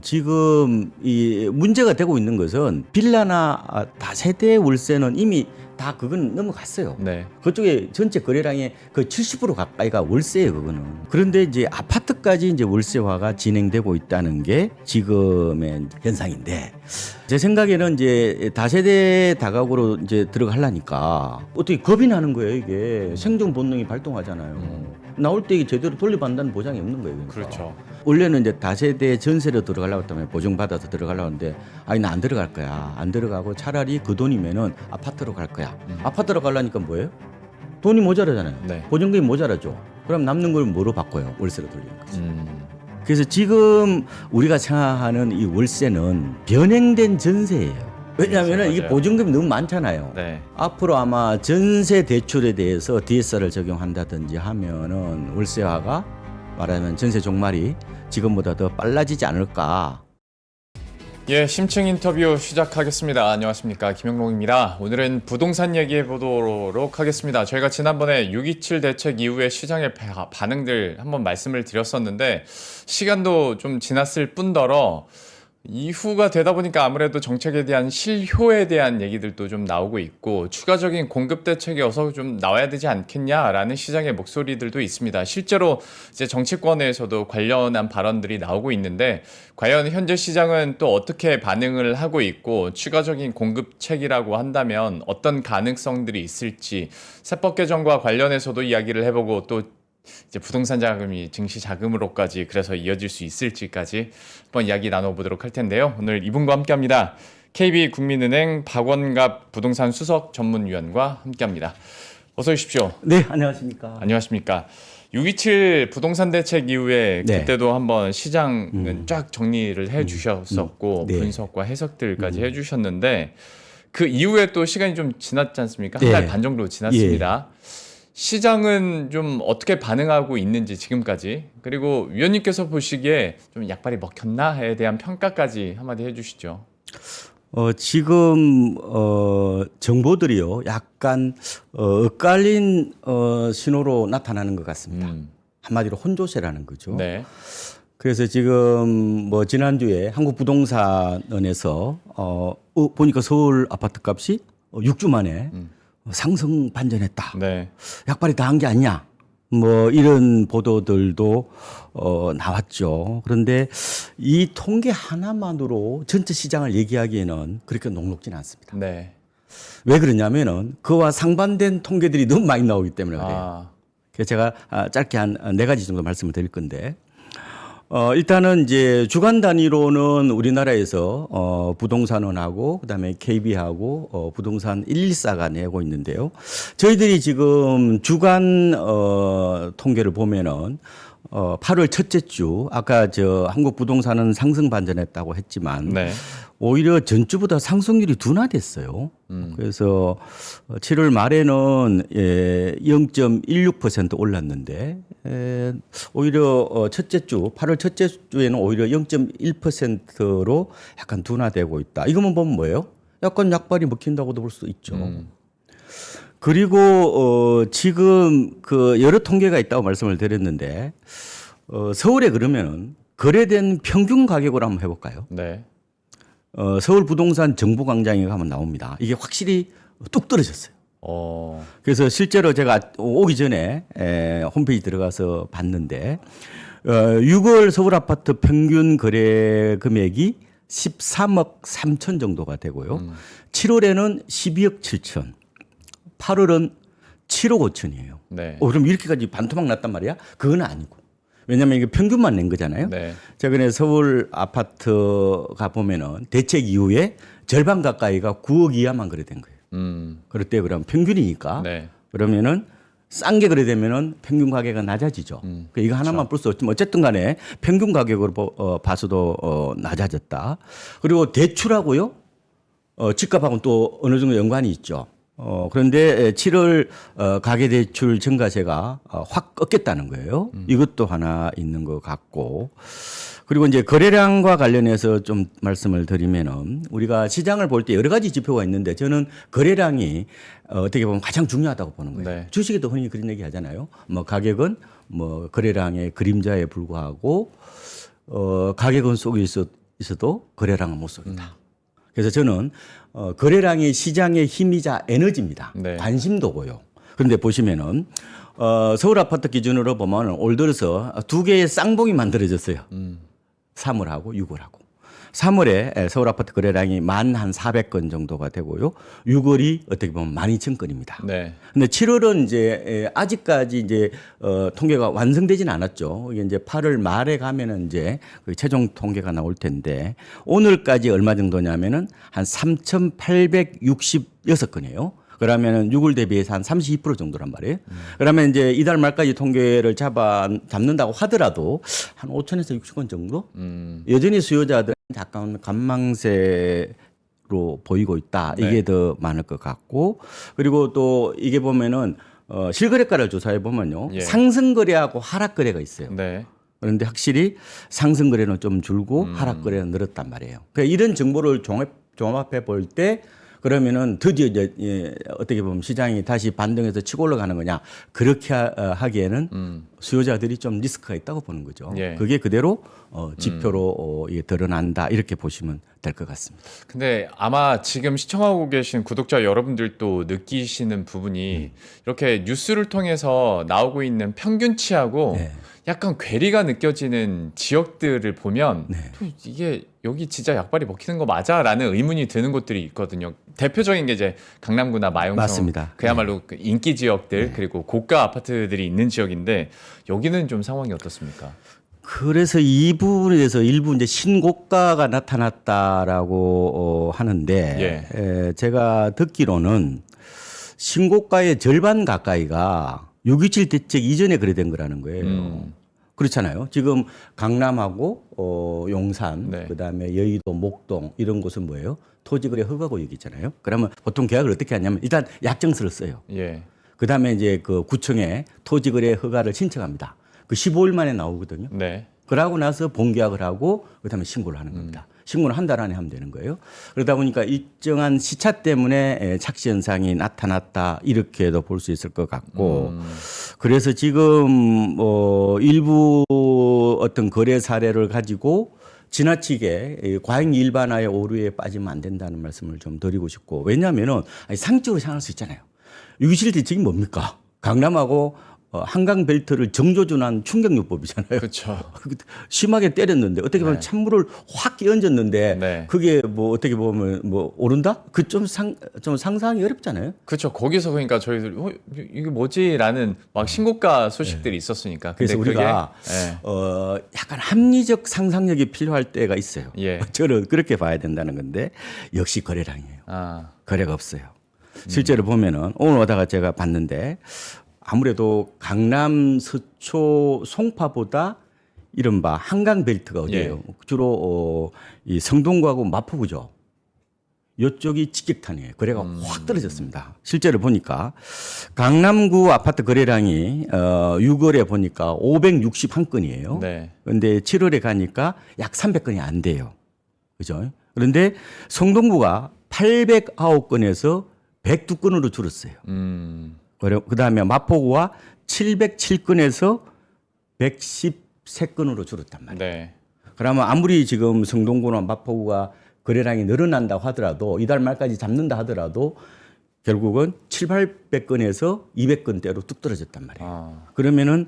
지금 이 문제가 되고 있는 것은 빌라나 다세대 월세는 이미 다 그건 넘어갔어요. 네. 그쪽에 전체 거래량의 그 70% 가까이가 월세예요, 그거는. 그런데 이제 아파트까지 이제 월세화가 진행되고 있다는 게 지금의 현상인데, 제 생각에는 이제 다세대 다가구로 이제 들어가려니까 어떻게 겁이 나는 거예요, 이게. 생존 본능이 발동하잖아요. 나올 때 제대로 돌려받는다는 보장이 없는 거예요. 그러니까. 그렇죠. 원래는 이제 다세대 전세로 들어가려고 했다면 보증받아서 들어가려고 하는데, 아니 나 안 들어갈 거야. 안 들어가고 차라리 그 돈이면은 아파트로 갈 거야. 아파트로 가려니까 뭐예요? 돈이 모자라잖아요. 네. 보증금이 모자라죠. 그럼 남는 걸 뭐로 바꿔요? 월세로 돌리는 거지. 그래서 지금 우리가 생각하는 이 월세는 변형된 전세예요. 왜냐하면 이게 맞아요. 보증금이 너무 많잖아요. 네. 앞으로 아마 전세 대출에 대해서 DSR을 적용한다든지 하면은 월세화가 말하면 전세 종말이 지금보다 더 빨라지지 않을까. 예, 심층 인터뷰 시작하겠습니다. 안녕하십니까, 김영롱입니다. 오늘은 부동산 얘기해 보도록 하겠습니다. 저희가 지난번에 6.27 대책 이후에 시장의 반응들 한번 말씀을 드렸었는데, 시간도 좀 지났을 뿐더러 이후가 되다 보니까 아무래도 정책에 대한 실효에 대한 얘기들도 좀 나오고 있고, 추가적인 공급 대책이 어서 좀 나와야 되지 않겠냐라는 시장의 목소리들도 있습니다. 실제로 이제 정치권에서도 관련한 발언들이 나오고 있는데, 과연 현재 시장은 또 어떻게 반응을 하고 있고, 추가적인 공급책이라고 한다면 어떤 가능성들이 있을지, 세법 개정과 관련해서도 이야기를 해보고, 또 이제 부동산 자금이 증시 자금으로까지 그래서 이어질 수 있을지까지 한번 이야기 나눠보도록 할 텐데요. 오늘 이분과 함께합니다. KB국민은행 박원갑 부동산 수석 전문위원과 함께합니다. 어서 오십시오. 네, 안녕하십니까. 안녕하십니까. 6.27 부동산 대책 이후에 네. 그때도 한번 시장은 쫙 정리를 해주셨었고 네. 분석과 해석들까지 해주셨는데, 그 이후에 또 시간이 좀 지났지 않습니까? 한 예. 달 반 정도 지났습니다. 시장은 좀 어떻게 반응하고 있는지 지금까지, 그리고 위원님께서 보시기에 좀 약발이 먹혔나에 대한 평가까지 한마디 해주시죠. 지금 정보들이요 약간 엇갈린 신호로 나타나는 것 같습니다. 한마디로 혼조세라는 거죠. 네. 그래서 지금 뭐 지난주에 한국부동산원에서 보니까 서울 아파트 값이 6주 만에 상승 반전했다. 네. 약발이 다 한 게 아니냐. 뭐 이런 보도들도 나왔죠. 그런데 이 통계 하나만으로 전체 시장을 얘기하기에는 그렇게 녹록지는 않습니다. 네. 왜 그러냐면은 그와 상반된 통계들이 너무 많이 나오기 때문에 그래요. 아, 그래서 제가 짧게 한 네 가지 정도 말씀을 드릴 건데, 일단은 이제 주간 단위로는 우리나라에서 부동산원하고 그다음에 KB하고 부동산 114가 내고 있는데요. 저희들이 지금 주간 통계를 보면은 8월 첫째 주 아까 저 한국 부동산은 상승 반전했다고 했지만 네. 오히려 전주보다 상승률이 둔화됐어요. 그래서 7월 말에는 0.16% 올랐는데 오히려 첫째 주 8월 첫째 주에는 오히려 0.1%로 약간 둔화되고 있다. 이것만 보면 뭐예요? 약간 약발이 먹힌다고도 볼 수 있죠. 그리고 지금 그 여러 통계가 있다고 말씀을 드렸는데 서울에 그러면은 거래된 평균 가격으로 한번 해볼까요? 네. 서울 부동산 정보광장에 가면 나옵니다. 이게 확실히 뚝 떨어졌어요. 그래서 실제로 제가 오기 전에 홈페이지 들어가서 봤는데 6월 서울 아파트 평균 거래 금액이 13억 3천 정도가 되고요. 7월에는 12억 7천, 8월은 7억 5천이에요. 네. 그럼 이렇게까지 반토막 났단 말이야? 그건 아니고. 왜냐하면 이게 평균만 낸 거잖아요. 네. 최근에 서울 아파트가 보면은 대책 이후에 절반 가까이가 9억 이하만 거래된 거예요. 그럴 때 그럼 평균이니까. 네. 그러면은 싼 게 거래되면은 평균 가격이 낮아지죠. 그러니까 이거 하나만 볼 수 없지만 어쨌든 간에 평균 가격으로 봐서도 낮아졌다. 그리고 대출하고요. 집값하고는 또 어느 정도 연관이 있죠. 그런데 7월 가계대출 증가세가 확 꺾였다는 거예요. 이것도 하나 있는 것 같고. 그리고 이제 거래량과 관련해서 좀 말씀을 드리면은 우리가 시장을 볼 때 여러 가지 지표가 있는데 저는 거래량이 어떻게 보면 가장 중요하다고 보는 거예요. 네. 주식에도 흔히 그런 얘기 하잖아요. 뭐 가격은 뭐 거래량의 그림자에 불과하고 가격은 속일 수 있어도 거래량은 못 쏠니다. 그래서 저는 거래량이 시장의 힘이자 에너지입니다. 네. 관심도고요. 그런데 보시면은 서울 아파트 기준으로 보면 올 들어서 두 개의 쌍봉이 만들어졌어요. 3월하고 6월하고. 3월에 서울 아파트 거래량이 1,400건 정도가 되고요. 6월이 어떻게 보면 12,000건입니다. 네. 근데 7월은 이제 아직까지 이제 통계가 완성되지는 않았죠. 이게 이제 8월 말에 가면은 이제 그 최종 통계가 나올 텐데 오늘까지 얼마 정도냐면은 한 3,866건이에요. 그러면은 6월 대비해서 한 32% 정도란 말이에요. 그러면 이제 이달 말까지 통계를 잡는다고 하더라도 한 5천에서 60건 정도? 여전히 수요자들은 약간 관망세로 보이고 있다. 이게 네. 더 많을 것 같고 그리고 또 이게 보면은 실거래가를 조사해 보면요. 예. 상승거래하고 하락거래가 있어요. 네. 그런데 확실히 상승거래는 좀 줄고 하락거래는 늘었단 말이에요. 그러니까 이런 정보를 종합해 볼 때 그러면은 드디어 이제 어떻게 보면 시장이 다시 반등해서 치고 올라가는 거냐 그렇게 하기에는 수요자들이 좀 리스크가 있다고 보는 거죠. 예. 그게 그대로 지표로 이게 드러난다 이렇게 보시면 될 것 같습니다. 근데 아마 지금 시청하고 계신 구독자 여러분들도 느끼시는 부분이 이렇게 뉴스를 통해서 나오고 있는 평균치하고 네. 약간 괴리가 느껴지는 지역들을 보면 네. 또 이게 여기 진짜 약발이 먹히는 거 맞아라는 의문이 드는 곳들이 있거든요. 대표적인 게 이제 강남구나 마용성 맞습니다. 그야말로 그 인기 지역들 그리고 고가 아파트들이 있는 지역인데 여기는 좀 상황이 어떻습니까? 그래서 이 부분에 대해서 일부 이제 신고가가 나타났다라고 하는데 제가 듣기로는 신고가의 절반 가까이가 6.27 대책 이전에 거래된 거라는 거예요. 그렇잖아요. 지금 강남하고 용산, 네. 그다음에 여의도, 목동 이런 곳은 뭐예요? 토지거래 허가구역이 있잖아요. 그러면 보통 계약을 어떻게 하냐면 일단 약정서를 써요. 예. 그다음에 이제 그 구청에 토지거래 허가를 신청합니다. 그 15일 만에 나오거든요. 네. 그러고 나서 본계약을 하고 그다음에 신고를 하는 겁니다. 신고는 한 달 안에 하면 되는 거예요. 그러다 보니까 일정한 시차 때문에 착시 현상이 나타났다 이렇게도 볼 수 있을 것 같고 그래서 지금 일부 어떤 거래 사례를 가지고 지나치게 과잉 일반화의 오류에 빠지면 안 된다는 말씀을 좀 드리고 싶고 왜냐하면은 상식적으로 생각할 수 있잖아요. 6.27 대책이 뭡니까? 강남하고 한강 벨트를 정조준한 충격요법이잖아요. 그렇죠. 심하게 때렸는데 어떻게 보면 네. 찬물을 확 끼얹었는데 네. 그게 뭐 어떻게 보면 뭐 오른다? 그 좀 상상이 어렵잖아요. 그렇죠. 거기서 그러니까 저희들 이게 뭐지라는 막 신고가 소식들이 있었으니까. 근데 그래서 우리가 예. 약간 합리적 상상력이 필요할 때가 있어요. 예. 저는 그렇게 봐야 된다는 건데 역시 거래량이에요. 아. 거래가 없어요. 실제로 보면은 오늘 오다가 제가 봤는데 아무래도 강남, 서초, 송파보다 이른바 한강 벨트가 어디예요? 주로 이 성동구하고 마포구죠. 이쪽이 직격탄이에요. 거래가 확 떨어졌습니다. 실제로 보니까 강남구 아파트 거래량이 6월에 보니까 561건이에요. 네. 그런데 7월에 가니까 약 300건이 안 돼요. 그죠? 그런데 성동구가 809건에서 102건으로 줄었어요. 그 다음에 마포구가 707건에서 113건으로 줄었단 말이에요. 네. 그러면 아무리 지금 성동구나 마포구가 거래량이 늘어난다고 하더라도 이달 말까지 잡는다 하더라도 결국은 700~800건에서 200건대로 뚝 떨어졌단 말이에요. 아. 그러면은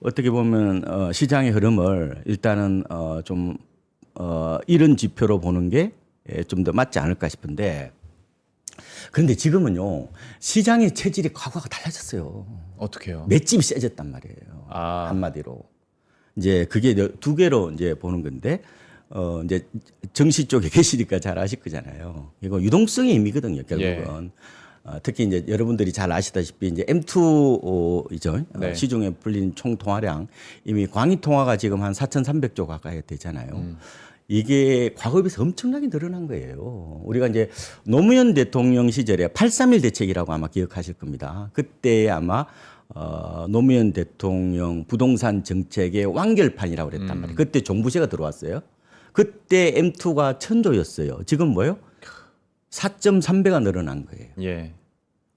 어떻게 보면 시장의 흐름을 일단은 좀 이런 지표로 보는 게 좀 더 맞지 않을까 싶은데 그런데 지금은요 시장의 체질이 과거가 달라졌어요. 어떻게요? 맷집이 세졌단 말이에요. 아. 한마디로 이제 그게 두 개로 이제 보는 건데 이제 정시 쪽에 계시니까 잘 아실 거잖아요. 이거 유동성의 힘이거든요. 결국은 특히 이제 여러분들이 잘 아시다시피 이제 M2이죠. 네. 시중에 풀린 총 통화량 이미 광의 통화가 지금 한 4,300조 가까이 되잖아요. 이게 과거에 비해서 엄청나게 늘어난 거예요. 우리가 이제 노무현 대통령 시절에 8.3.1 대책이라고 아마 기억하실 겁니다. 그때 아마 노무현 대통령 부동산 정책의 완결판이라고 그랬단 말이에요. 그때 종부세가 들어왔어요. 그때 M2가 1,000조였어요. 지금 뭐예요? 4.3배가 늘어난 거예요. 예.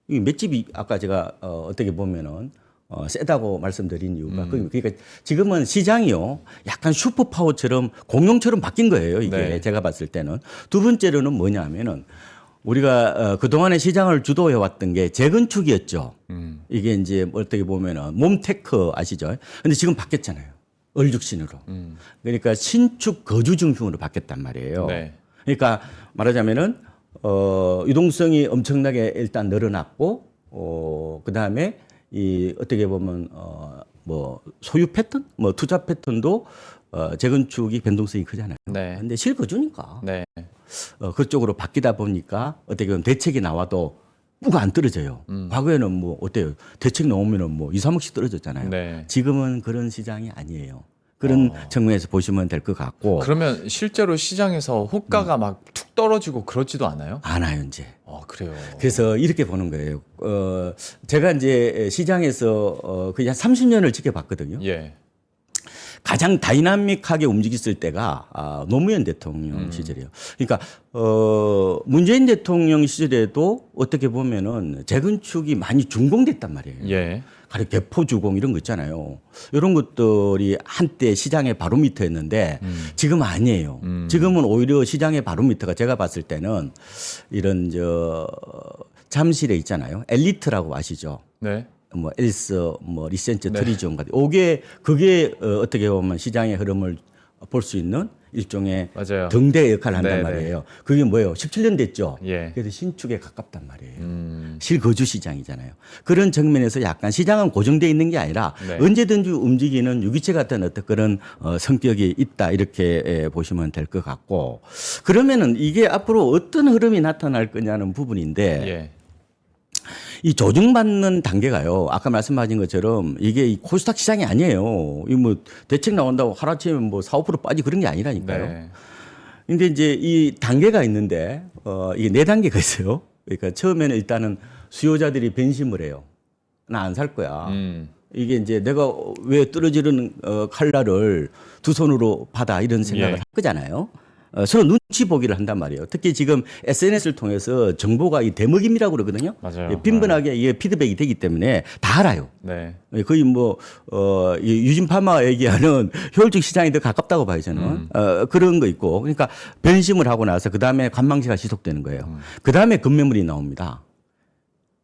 이 맷집이 아까 제가 어떻게 보면은 세다고 말씀드린 이유가 그러니까 지금은 시장이요 약간 슈퍼파워처럼 공룡처럼 바뀐 거예요. 이게 네. 제가 봤을 때는 두 번째로는 뭐냐면은 우리가 그동안에 시장을 주도해 왔던 게 재건축이었죠. 이게 이제 어떻게 보면은 몸테크 아시죠? 근데 지금 바뀌었잖아요. 얼죽신으로. 그러니까 신축 거주 중심으로 바뀌었단 말이에요. 네. 그러니까 말하자면은 유동성이 엄청나게 일단 늘어났고 그다음에 이 어떻게 보면 뭐 소유 패턴, 뭐 투자 패턴도 재건축이 변동성이 크잖아요. 네. 근데 실거주니까 네. 그쪽으로 바뀌다 보니까 어떻게 보면 대책이 나와도 뿌가 안 떨어져요. 과거에는 뭐 어때요? 대책 나오면은 뭐 2, 3억씩 떨어졌잖아요. 네. 지금은 그런 시장이 아니에요. 그런 측면에서 보시면 될 것 같고 그러면 실제로 시장에서 호가가 막 툭 떨어지고 그러지도 않아요? 않아요 이제. 그래요. 그래서 이렇게 보는 거예요. 제가 이제 시장에서 거의 한 30년을 지켜봤거든요. 예. 가장 다이나믹하게 움직였을 때가 노무현 대통령 시절이에요. 그러니까 문재인 대통령 시절에도 어떻게 보면은 재건축이 많이 준공됐단 말이에요. 예. 가령 개포주공 이런 거 있잖아요. 이런 것들이 한때 시장의 바로미터였는데 지금은 아니에요. 지금은 오히려 시장의 바로미터가 제가 봤을 때는 이런 잠실에 있잖아요. 엘리트라고 아시죠? 네. 뭐 엘스, 뭐 리센트, 트리지온 같은. 그게 어떻게 보면 시장의 흐름을 볼 수 있는 일종의 맞아요. 등대 역할을 한단 네, 말이에요. 그게 뭐예요? 17년 됐죠. 예. 그래서 신축에 가깝단 말이에요. 실거주 시장이잖아요. 그런 측면에서 약간 시장은 고정돼 있는 게 아니라 네. 언제든지 움직이는 유기체 같은 어떤 그런 성격이 있다 이렇게 보시면 될 것 같고 그러면은 이게 앞으로 어떤 흐름이 나타날 거냐는 부분인데 예. 이 조정받는 단계가요. 아까 말씀하신 것처럼 이게 이 코스닥 시장이 아니에요. 이 뭐 대책 나온다고 하루아침에 뭐 4, 5% 빠지 그런 게 아니라니까요. 네. 근데 이제 이 단계가 있는데 이게 네 단계가 있어요. 그러니까 처음에는 일단은 수요자들이 변심을 해요. 나 안 살 거야. 이게 이제 내가 왜 떨어지는 칼날을 두 손으로 받아 이런 생각을 예. 할 거잖아요. 서로 눈치 보기를 한단 말이에요. 특히 지금 SNS를 통해서 정보가 이 대먹임이라고 그러거든요. 맞아요. 예, 빈번하게 이게 피드백이 되기 때문에 다 알아요. 네. 예, 거의 뭐, 이 유진 파마가 얘기하는 효율적 시장이 더 가깝다고 봐요, 저는. 그런 거 있고. 그러니까 변심을 하고 나서 그 다음에 관망세가 지속되는 거예요. 그 다음에 급매물이 나옵니다.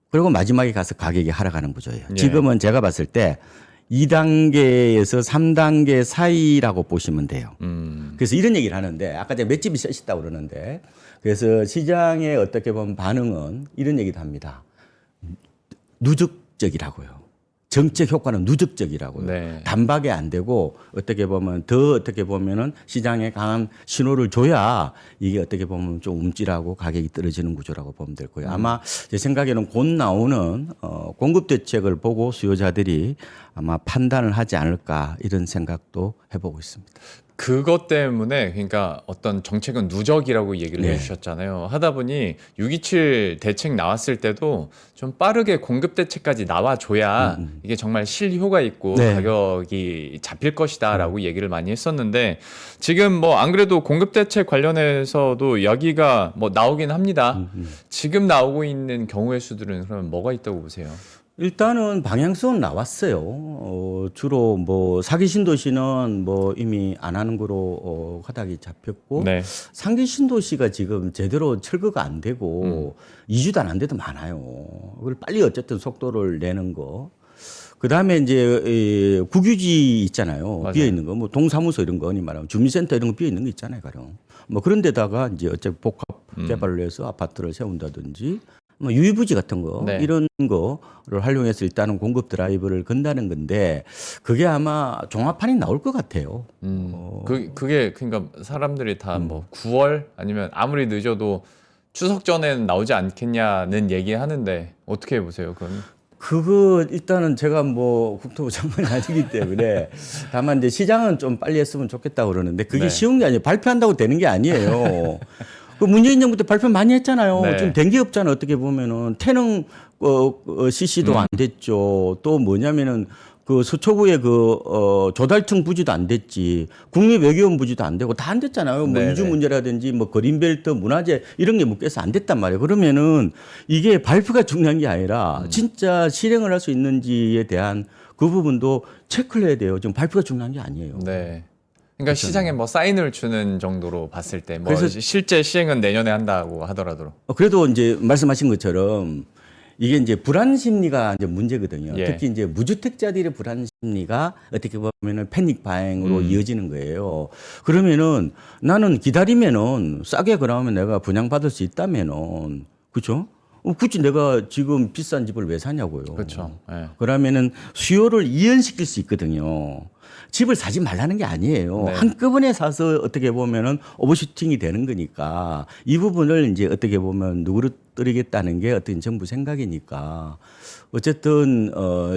그리고 마지막에 가서 가격이 하락하는 구조예요. 예. 지금은 제가 봤을 때 2단계에서 3단계 사이라고 보시면 돼요. 그래서 이런 얘기를 하는데 아까 제가 맷집이 셋이다고 그러는데 그래서 시장의 어떻게 보면 반응은 이런 얘기도 합니다. 누적적이라고요. 정책 효과는 누적적이라고요. 네. 단박에 안 되고 어떻게 보면 더 어떻게 보면은 시장에 강한 신호를 줘야 이게 어떻게 보면 좀 움찔하고 가격이 떨어지는 구조라고 보면 될 거예요. 아마 제 생각에는 곧 나오는 공급 대책을 보고 수요자들이 아마 판단을 하지 않을까 이런 생각도 해보고 있습니다. 그것 때문에 그러니까 어떤 정책은 누적이라고 얘기를 네. 해주셨잖아요. 하다 보니 627 대책 나왔을 때도 좀 빠르게 공급 대책까지 나와줘야 이게 정말 실효가 있고 네. 가격이 잡힐 것이다라고 얘기를 많이 했었는데 지금 뭐 안 그래도 공급 대책 관련해서도 이야기가 뭐 나오긴 합니다. 지금 나오고 있는 경우의 수들은 그러면 뭐가 있다고 보세요? 일단은 방향성은 나왔어요. 주로 뭐 사기 신도시는 뭐 이미 안 하는 거로 화닥이 잡혔고 네. 상기 신도시가 지금 제대로 철거가 안 되고 2주도 안 돼도 많아요. 그걸 빨리 어쨌든 속도를 내는 거. 그 다음에 이제 이 국유지 있잖아요. 맞아요. 비어 있는 거, 뭐 동사무소 이런 거, 말하면 주민센터 이런 거 비어 있는 거 있잖아요, 가령. 뭐 그런 데다가 이제 어차피 복합 개발을 해서 아파트를 세운다든지 뭐 유유부지 같은 거 네. 이런 거를 활용해서 일단은 공급 드라이브를 건다는 건데 그게 아마 종합판이 나올 것 같아요. 그게 그러니까 사람들이 다 뭐 9월 아니면 아무리 늦어도 추석 전에는 나오지 않겠냐는 얘기하는데 어떻게 보세요, 그건? 그거 일단은 제가 뭐 국토부 장관이 아니기 때문에 다만 이제 시장은 좀 빨리 했으면 좋겠다고 그러는데 그게 네. 쉬운 게 아니에요. 발표한다고 되는 게 아니에요. 그 문재인 정부 때 발표 많이 했잖아요. 네. 좀 된 게 없잖아요. 어떻게 보면은 태능 CC도 안 됐죠. 또 뭐냐면은 그 서초구의 조달청 부지도 안 됐지, 국립외교원 부지도 안 되고 다 안 됐잖아요. 뭐 네네. 이주 문제라든지 뭐 그린벨트 문화재 이런 게 묶여서 안 됐단 말이에요. 그러면은 이게 발표가 중요한 게 아니라 진짜 실행을 할 수 있는지에 대한 그 부분도 체크를 해야 돼요. 지금 발표가 중요한 게 아니에요. 네. 그러니까 시장에 뭐 사인을 주는 정도로 봤을 때, 뭐 그래서 실제 시행은 내년에 한다고 하더라도. 그래도 이제 말씀하신 것처럼 이게 이제 불안 심리가 이제 문제거든요. 예. 특히 이제 무주택자들의 불안 심리가 어떻게 보면은 패닉 바잉으로 이어지는 거예요. 그러면은 나는 기다리면은 싸게 그러면 내가 분양받을 수 있다면은 그렇죠? 굳이 내가 지금 비싼 집을 왜 사냐고요. 그렇죠. 예. 그러면은 수요를 이연시킬 수 있거든요. 집을 사지 말라는 게 아니에요. 네. 한꺼번에 사서 어떻게 보면은 오버슈팅이 되는 거니까 이 부분을 이제 어떻게 보면 누그러뜨리겠다는 게 어떤 정부 생각이니까 어쨌든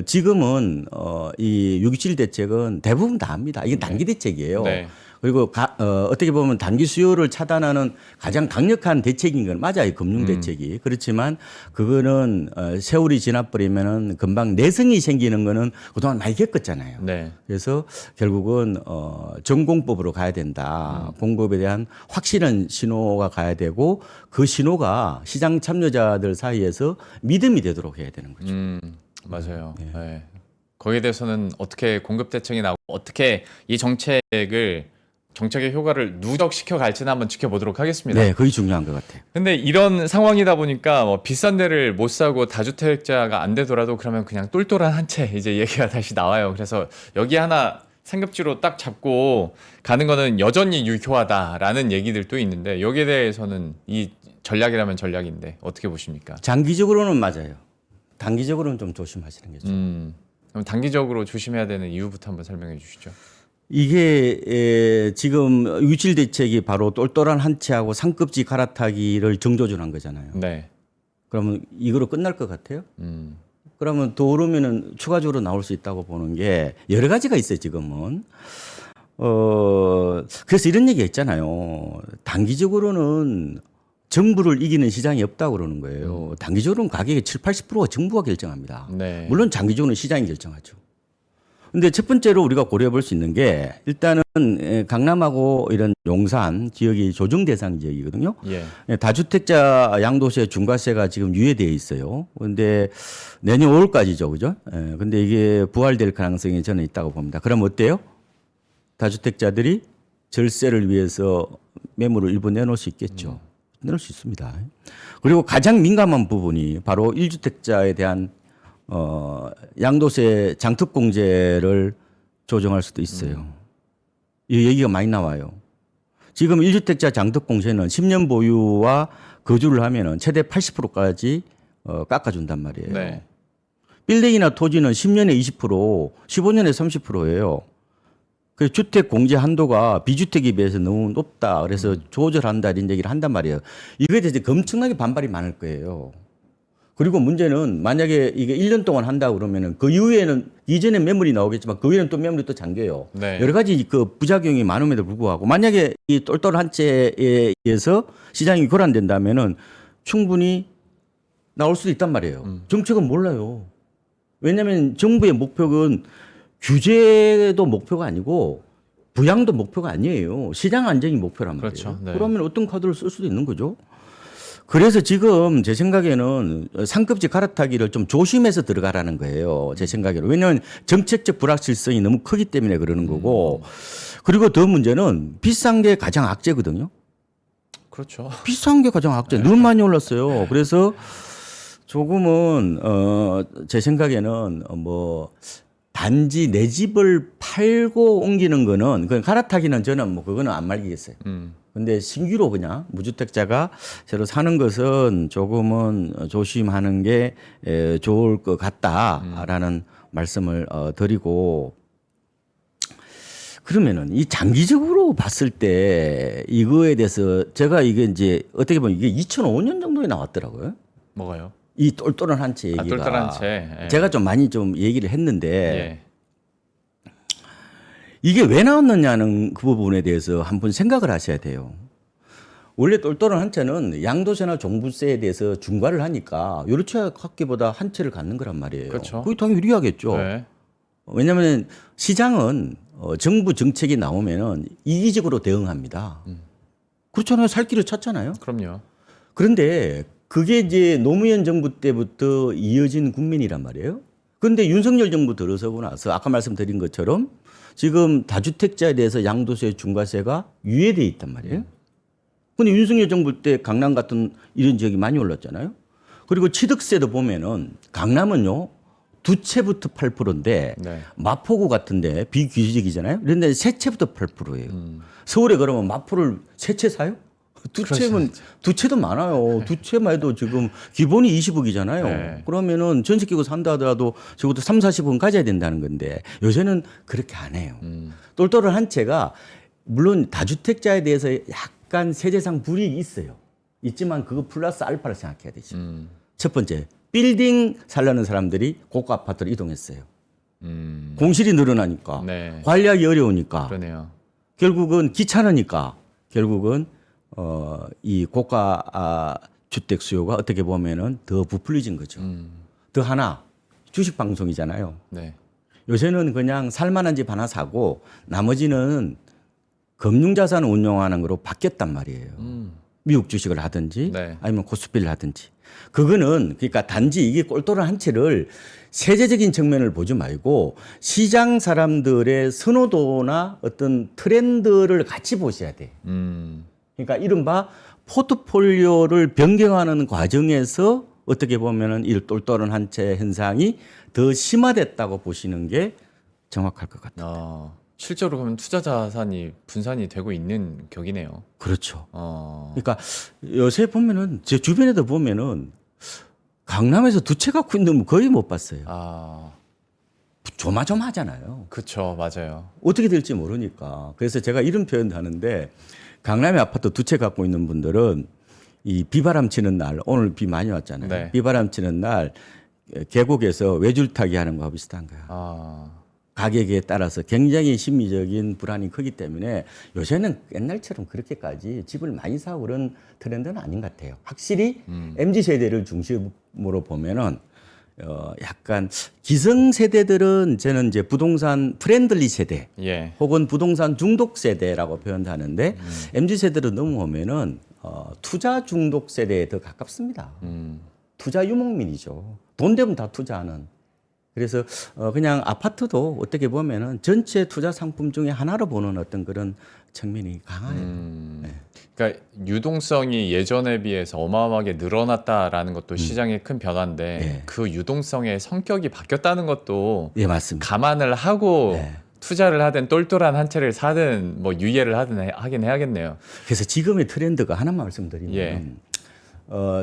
지금은 이 6.27 대책은 대부분 다 합니다. 이게 단기 대책이에요. 네. 그리고 어떻게 보면 단기 수요를 차단하는 가장 강력한 대책인 건 맞아요. 금융 대책이. 그렇지만 그거는 세월이 지나버리면은 금방 내성이 생기는 거는 그동안 많이 겪었잖아요. 네. 그래서 결국은 전공법으로 가야 된다. 공급에 대한 확실한 신호가 가야 되고 그 신호가 시장 참여자들 사이에서 믿음이 되도록 해야 되는 거죠. 맞아요. 네. 거기에 대해서는 어떻게 공급 대책이 나오고 어떻게 이 정책의 효과를 누적시켜 갈지는 한번 지켜보도록 하겠습니다. 네, 그게 중요한 것 같아요. 근데 이런 상황이다 보니까 뭐 비싼 데를 못 사고 다주택자가 안 되더라도 그러면 그냥 똘똘한 한 채 이제 얘기가 다시 나와요. 그래서 여기 하나 상급지로 딱 잡고 가는 거는 여전히 유효하다라는 얘기들도 있는데 여기에 대해서는 이 전략이라면 전략인데 어떻게 보십니까? 장기적으로는 맞아요. 단기적으로는 좀 조심하시는 게 좋죠. 그럼 단기적으로 조심해야 되는 이유부터 한번 설명해 주시죠. 이게 지금 유질 대책이 바로 똘똘한 한 채하고 상급지 갈아타기를 정조준한 거잖아요. 네. 그러면 이거로 끝날 것 같아요? 그러면 더 오르면은 추가적으로 나올 수 있다고 보는 게 여러 가지가 있어요, 지금은. 그래서 이런 얘기가 있잖아요. 단기적으로는 정부를 이기는 시장이 없다고 그러는 거예요. 단기적으로는 가격의 7, 80%가 정부가 결정합니다. 네. 물론 장기적으로는 시장이 결정하죠. 근데 첫 번째로 우리가 고려해 볼 수 있는 게 일단은 강남하고 이런 용산 지역이 조정 대상 지역이거든요. 예. 다주택자 양도세 중과세가 지금 유예되어 있어요. 그런데 내년 5월까지죠. 그죠? 근데 이게 부활될 가능성이 저는 있다고 봅니다. 그럼 어때요? 다주택자들이 절세를 위해서 매물을 일부 내놓을 수 있겠죠. 내놓을 수 있습니다. 그리고 가장 민감한 부분이 바로 1주택자에 대한 양도세 장특공제를 조정할 수도 있어요. 이 얘기가 많이 나와요. 지금 1주택자 장특공제는 10년 보유와 거주를 하면은 최대 80%까지 깎아준단 말이에요. 네. 빌딩이나 토지는 10년에 20%, 15년에 30%예요. 그 주택 공제 한도가 비주택에 비해서 너무 높다. 그래서 조절한다 이런 얘기를 한단 말이에요. 이거에 대해서 엄청나게 반발이 많을 거예요. 그리고 문제는 만약에 이게 1년 동안 한다 그러면은 그 이후에는 이전에 매물이 나오겠지만 그 이후에는 또 매물이 또 잠겨요. 네. 여러 가지 그 부작용이 많음에도 불구하고 만약에 이 똘똘한 채에 의해서 시장이 교란된다면은 충분히 나올 수도 있단 말이에요. 정책은 몰라요. 왜냐하면 정부의 목표는 규제도 목표가 아니고 부양도 목표가 아니에요. 시장 안정이 목표란 말이에요. 그렇죠. 네. 그러면 어떤 카드를 쓸 수도 있는 거죠. 그래서 지금 제 생각에는 상급지 갈아타기를 좀 조심해서 들어가라는 거예요. 제 생각에는. 왜냐하면 정책적 불확실성이 너무 크기 때문에 그러는 거고. 그리고 더 문제는 비싼 게 가장 악재거든요. 그렇죠. 비싼 게 가장 악재. 너무 많이 올랐어요. 그래서 조금은 제 생각에는 뭐 단지 내 집을 팔고 옮기는 거는 그 갈아타기는 저는 뭐 그거는 안 말리겠어요. 근데 신규로 그냥 무주택자가 새로 사는 것은 조금은 조심하는 게 좋을 것 같다라는 말씀을 드리고 그러면은 이 장기적으로 봤을 때 이거에 대해서 제가 이게 이제 어떻게 보면 이게 2005년 정도에 나왔더라고요. 뭐가요? 이 똘똘한 한 채 얘기가. 똘똘한 채. 예. 제가 좀 많이 좀 얘기를 했는데 예. 이게 왜 나왔느냐는 그 부분에 대해서 한번 생각을 하셔야 돼요. 원래 똘똘한 한 채는 양도세나 종부세에 대해서 중과를 하니까 여러 채 갖기보다 한 채를 갖는 거란 말이에요. 그렇죠. 그게 당연히 유리하겠죠. 네. 왜냐하면 시장은 정부 정책이 나오면은 이기적으로 대응합니다. 그렇잖아요. 살 길을 찾잖아요. 그럼요. 그런데 그게 이제 노무현 정부 때부터 이어진 국민이란 말이에요. 그런데 윤석열 정부 들어서고 나서 아까 말씀드린 것처럼 지금 다주택자에 대해서 양도세, 중과세가 유예돼 있단 말이에요. 근데 윤석열 정부 때 강남 같은 이런 지역이 많이 올랐잖아요. 그리고 취득세도 보면은 강남은요. 두 채부터 8%인데 네. 마포구 같은데 비규제적이잖아요. 그런데 세 채부터 8%예요. 서울에 그러면 마포를 세 채 사요? 두 채면 두 채도 많아요. 두 채만 해도 지금 기본이 20억이잖아요. 네. 그러면은 전세 끼고 산다 하더라도 적어도 3, 40억은 가져야 된다는 건데 요새는 그렇게 안 해요. 똘똘한 한 채가 물론 다주택자에 대해서 약간 세제상 불이익이 있어요. 있지만 그거 플러스 알파를 생각해야 되죠. 첫 번째, 빌딩 살려는 사람들이 고가 아파트로 이동했어요. 공실이 늘어나니까 네. 관리하기 어려우니까 그러네요. 결국은 귀찮으니까 결국은 이 고가 주택 수요가 어떻게 보면은 더 부풀려진 거죠. 더 하나 주식 방송이잖아요. 네. 요새는 그냥 살만한 집 하나 사고 나머지는 금융자산을 운용하는 거로 바뀌었단 말이에요. 미국 주식을 하든지 네. 아니면 코스피를 하든지. 그거는 그러니까 단지 이게 꼴똘한 한 채를 세제적인 측면을 보지 말고 시장 사람들의 선호도나 어떤 트렌드를 같이 보셔야 돼. 그러니까 이른바 포트폴리오를 변경하는 과정에서 어떻게 보면은 이 똘똘한 한 채 현상이 더 심화됐다고 보시는 게 정확할 것 같아요. 실제로 그러면 투자 자산이 분산이 되고 있는 격이네요. 그렇죠. 그러니까 요새 보면은 제 주변에도 보면은 강남에서 두 채 갖고 있는 분 거의 못 봤어요. 조마조마하잖아요. 그렇죠, 맞아요. 어떻게 될지 모르니까. 그래서 제가 이런 표현도 하는데 강남에 아파트 두 채 갖고 있는 분들은 이 비바람 치는 날, 오늘 비 많이 왔잖아요. 네. 비바람 치는 날 계곡에서 외줄타기 하는 거와 비슷한 거야. 가격에 따라서 굉장히 심리적인 불안이 크기 때문에 요새는 옛날처럼 그렇게까지 집을 많이 사고 그런 트렌드는 아닌 것 같아요. 확실히 MZ 세대를 중심으로 보면은 약간 기성 세대들은 저는 이제 부동산 프렌들리 세대 예. 혹은 부동산 중독 세대라고 표현하는데 MZ 세대로 넘어오면은 투자 중독 세대에 더 가깝습니다. 투자 유목민이죠. 돈 되면 다 투자하는. 그래서 그냥 아파트도 어떻게 보면은 전체 투자 상품 중에 하나로 보는 어떤 그런 측면이 강해요. 네. 그러니까 유동성이 예전에 비해서 어마어마하게 늘어났다라는 것도 시장의 큰 변화인데 네. 그 유동성의 성격이 바뀌었다는 것도 예, 맞습니다. 감안을 하고 네. 투자를 하든 똘똘한 한 채를 사든 뭐 유예를 하든 하긴 해야겠네요. 그래서 지금의 트렌드가 하나만 말씀드리면 예.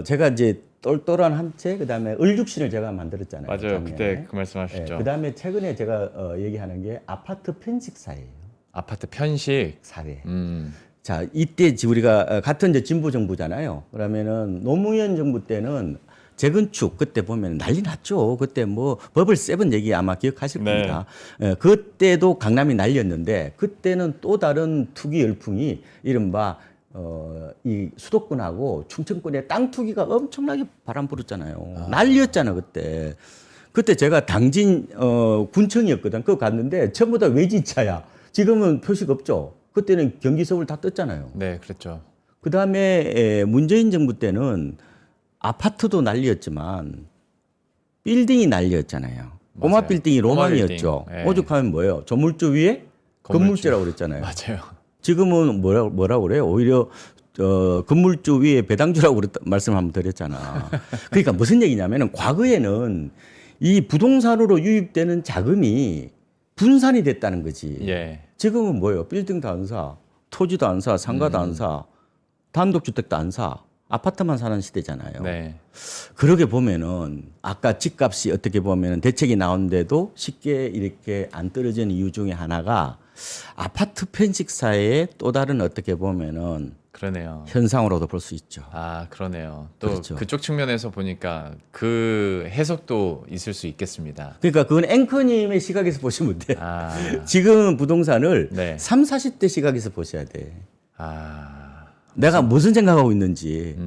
제가 이제 똘똘한 한 채, 그다음에 을육신을 제가 만들었잖아요. 맞아요. 작년에. 그때 그 말씀하셨죠. 그다음에 최근에 제가 얘기하는 게 아파트 편식 사회예요. 아파트 편식. 사회. 음. 자, 이때 우리가 같은 이제 진보 정부잖아요. 그러면은 노무현 정부 때는 재건축 그때 보면 난리 났죠. 그때 뭐 버블 세븐 얘기 아마 기억하실 네. 겁니다. 그때도 강남이 난리였는데 그때는 또 다른 투기 열풍이 이른바 이 수도권하고 충청권의 땅 투기가 엄청나게 바람 불었잖아요. 난리였잖아 그때. 그때 제가 당진 군청이었거든. 그거 갔는데 전부 다 외지차야. 지금은 표식 없죠. 그때는 경기 서울 다 떴잖아요. 네, 그랬죠. 그 다음에 문재인 정부 때는 아파트도 난리였지만 빌딩이 난리였잖아요. 꼬마 맞아요. 빌딩이 꼬마 로망이었죠. 빌딩. 예. 오죽하면 뭐예요? 조물주 위에 건물주라고 그랬잖아요. 맞아요. 지금은 뭐라고 그래요? 오히려 건물주 위에 배당주라고 말씀 한번 드렸잖아. 그러니까 무슨 얘기냐면은 과거에는 이 부동산으로 유입되는 자금이 분산이 됐다는 거지. 예. 지금은 뭐예요? 빌딩도 안 사, 토지도 안 사, 상가도 안 사, 단독주택도 안 사, 아파트만 사는 시대잖아요. 네. 그러게 보면은 아까 집값이 어떻게 보면은 대책이 나오는데도 쉽게 이렇게 안 떨어지는 이유 중에 하나가 아파트 편식 사회의 또 다른 어떻게 보면은 그러네요. 현상으로도 볼 수 있죠. 그러네요. 또 그렇죠. 그쪽 측면에서 보니까 그 해석도 있을 수 있겠습니다. 그러니까 그건 앵커님의 시각에서 보시면 돼요. 아, 지금 부동산을 네. 30, 40대 시각에서 보셔야 돼. 아, 내가 무슨 생각하고 있는지.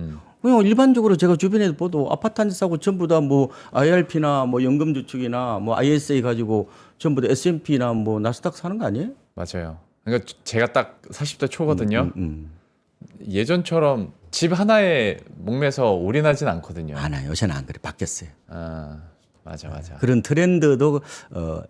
그냥 일반적으로 제가 주변에도 보도 아파트 한 대 사고 전부 다 뭐 IRP나 뭐 연금저축이나 뭐 ISA 가지고 전부 다 S&P나 뭐 나스닥 사는 거 아니에요? 맞아요. 그러니까 제가 딱 40대 초거든요. 음. 예전처럼 집 하나에 목매서 올인하진 않거든요. 아, 요새는 안 그래. 바뀌었어요. 아, 맞아. 그런 트렌드도